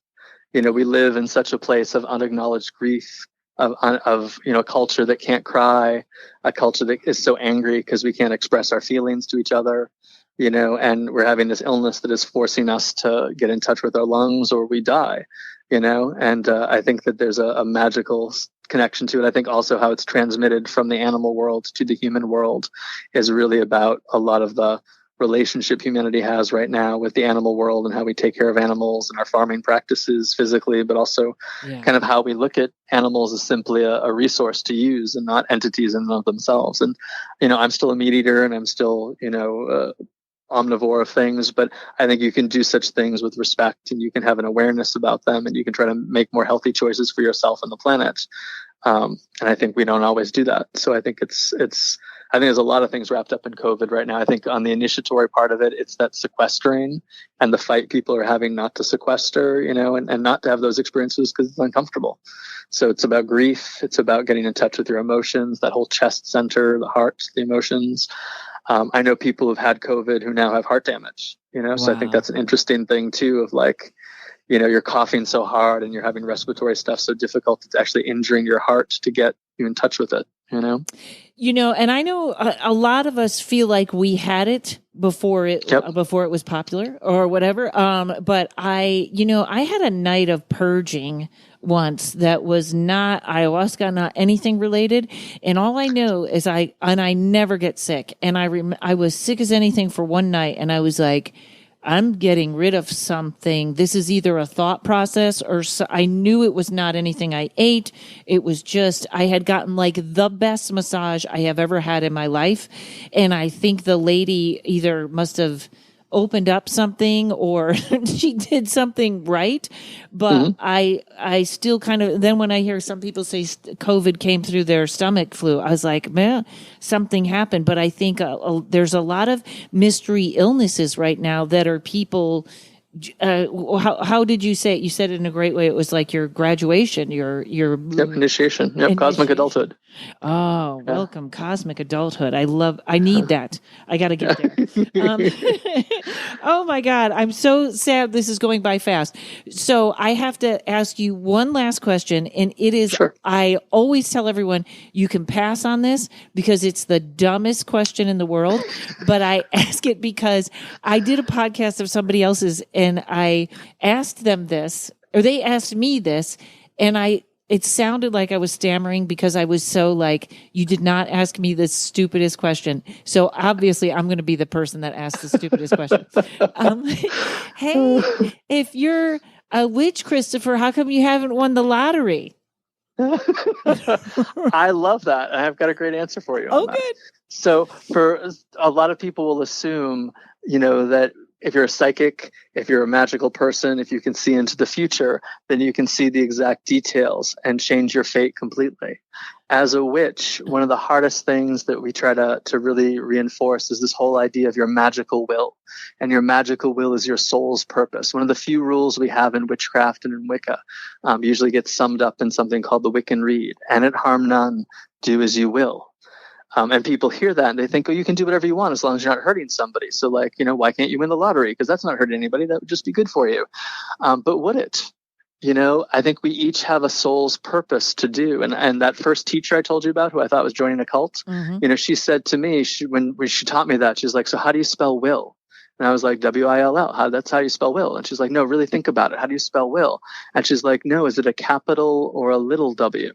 We live in such a place of unacknowledged grief, of a culture that can't cry, a culture that is so angry because we can't express our feelings to each other, and we're having this illness that is forcing us to get in touch with our lungs or we die, and I think that there's a magical connection to it. I think also how it's transmitted from the animal world to the human world is really about a lot of the relationship humanity has right now with the animal world and how we take care of animals and our farming practices physically, but also kind of how we look at animals as simply a resource to use and not entities in and of themselves. And, I'm still a meat eater and I'm still, omnivore of things, but I think you can do such things with respect and you can have an awareness about them and you can try to make more healthy choices for yourself and the planet. And I think we don't always do that. So I think I think there's a lot of things wrapped up in COVID right now. I think on the initiatory part of it, it's that sequestering and the fight people are having not to sequester, and not to have those experiences because it's uncomfortable. So it's about grief. It's about getting in touch with your emotions, that whole chest center, the heart, the emotions. I know people who've had COVID who now have heart damage, so I think that's an interesting thing too of like, you're coughing so hard and you're having respiratory stuff so difficult, it's actually injuring your heart to get you in touch with it, and I know a lot of us feel like we had it before it was popular or whatever. But I had a night of purging once that was not ayahuasca, not anything related. And all I know is I never get sick. And I was sick as anything for one night. And I was like, I'm getting rid of something. This is either a thought process or I knew it was not anything I ate. It was just, I had gotten like the best massage I have ever had in my life. And I think the lady either must have opened up something or she did something right. But I still kind of, then when I hear some people say COVID came through their stomach flu, I was like, man, something happened. But I think there's a lot of mystery illnesses right now that are people. How did you say it? You said it in a great way. It was like your graduation, your initiation. Cosmic adulthood. Oh, welcome, cosmic adulthood. I need that. I got to get there. Oh my God. I'm so sad this is going by fast. So I have to ask you one last question. And it is, sure. I always tell everyone you can pass on this because it's the dumbest question in the world. But I ask it because I did a podcast of somebody else's and I asked them this, or they asked me this, and it sounded like I was stammering because I was so like, you did not ask me the stupidest question. So obviously I'm going to be the person that asked the stupidest question. Hey, if you're a witch, Christopher, how come you haven't won the lottery? I love that. I've got a great answer for you. Oh, good. So for a lot of people will assume, that if you're a psychic, if you're a magical person, if you can see into the future, then you can see the exact details and change your fate completely. As a witch, one of the hardest things that we try to really reinforce is this whole idea of your magical will. And your magical will is your soul's purpose. One of the few rules we have in witchcraft and in Wicca usually gets summed up in something called the Wiccan Rede. And it harm none, do as you will. And people hear that and they think, oh, you can do whatever you want as long as you're not hurting somebody. So like, why can't you win the lottery? Because that's not hurting anybody. That would just be good for you. But would it? I think we each have a soul's purpose to do. And that first teacher I told you about, who I thought was joining a cult, she said to me, when she taught me that, she's like, so how do you spell will? And I was like, W-I-L-L. That's how you spell will. And she's like, no, really think about it. How do you spell will? And she's like, no, is it a capital or a little W?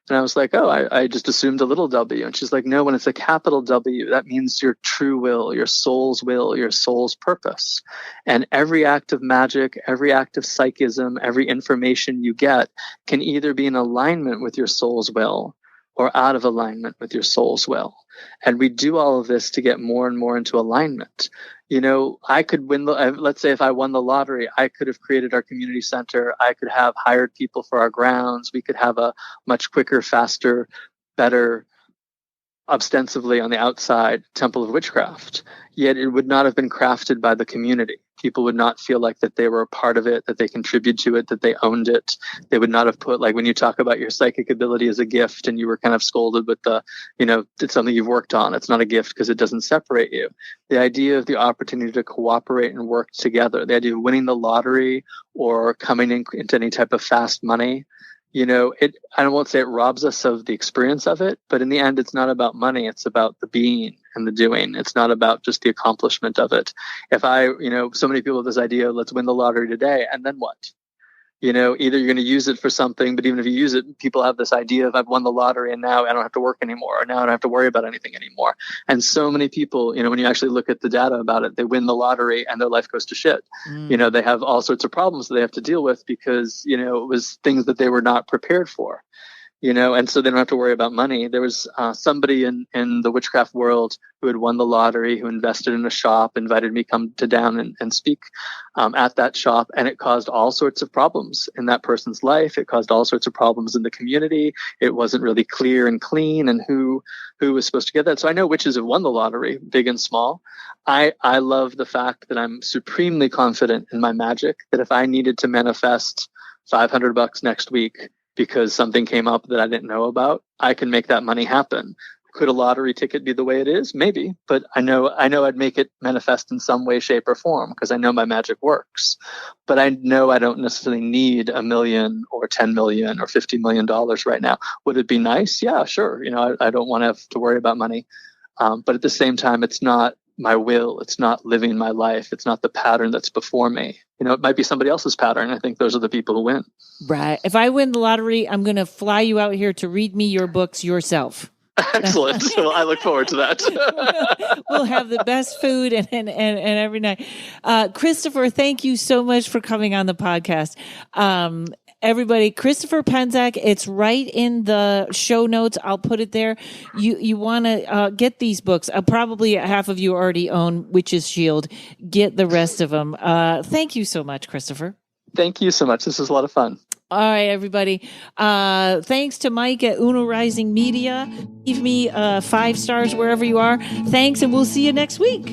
And I was like, oh, I just assumed a little W. And she's like, no, when it's a capital W, that means your true will, your soul's purpose. And every act of magic, every act of psychism, every information you get can either be in alignment with your soul's will or out of alignment with your soul's will. And we do all of this to get more and more into alignment. I could win let's say if I won the lottery, I could have created our community center. I could have hired people for our grounds. We could have a much quicker, faster, better ostensibly on the outside Temple of Witchcraft, yet it would not have been crafted by the community. People would not feel like that they were a part of it, that they contributed to it, that they owned it. They would not have put, like when you talk about your psychic ability as a gift and you were kind of scolded with the, it's something you've worked on. It's not a gift because it doesn't separate you. The idea of the opportunity to cooperate and work together, the idea of winning the lottery or coming into any type of fast money, I won't say it robs us of the experience of it, but in the end, it's not about money. It's about the being and the doing. It's not about just the accomplishment of it. If so many people have this idea, let's win the lottery today, and then what? Either you're going to use it for something, but even if you use it, people have this idea of I've won the lottery and now I don't have to work anymore, or now I don't have to worry about anything anymore. And so many people, when you actually look at the data about it, they win the lottery and their life goes to shit. They have all sorts of problems that they have to deal with because, it was things that they were not prepared for. And so they don't have to worry about money. There was somebody in the witchcraft world who had won the lottery, who invested in a shop, invited me come down and speak at that shop. And it caused all sorts of problems in that person's life. It caused all sorts of problems in the community. It wasn't really clear and clean and who was supposed to get that. So I know witches have won the lottery, big and small. I love the fact that I'm supremely confident in my magic, that if I needed to manifest $500 next week, because something came up that I didn't know about, I can make that money happen. Could a lottery ticket be the way it is? Maybe, but I know I'd make it manifest in some way, shape, or form because I know my magic works. But I know I don't necessarily need $1 million or $10 million or $50 million right now. Would it be nice? Yeah, sure. I don't want to have to worry about money. But at the same time, it's not my will. It's not living my life. It's not the pattern that's before me. It might be somebody else's pattern. I think those are the people who win. Right. If I win the lottery, I'm going to fly you out here to read me your books yourself. Excellent. Well, I look forward to that. We'll have the best food and every night. Christopher, thank you so much for coming on the podcast. Everybody, Christopher Penczak, it's right in the show notes. I'll put it there. You want to get these books. Probably half of you already own Witch's Shield. Get the rest of them. Thank you so much, Christopher. Thank you so much. This was a lot of fun. All right, everybody. Thanks to Mike at Uno Rising Media. Leave me 5 stars wherever you are. Thanks, and we'll see you next week.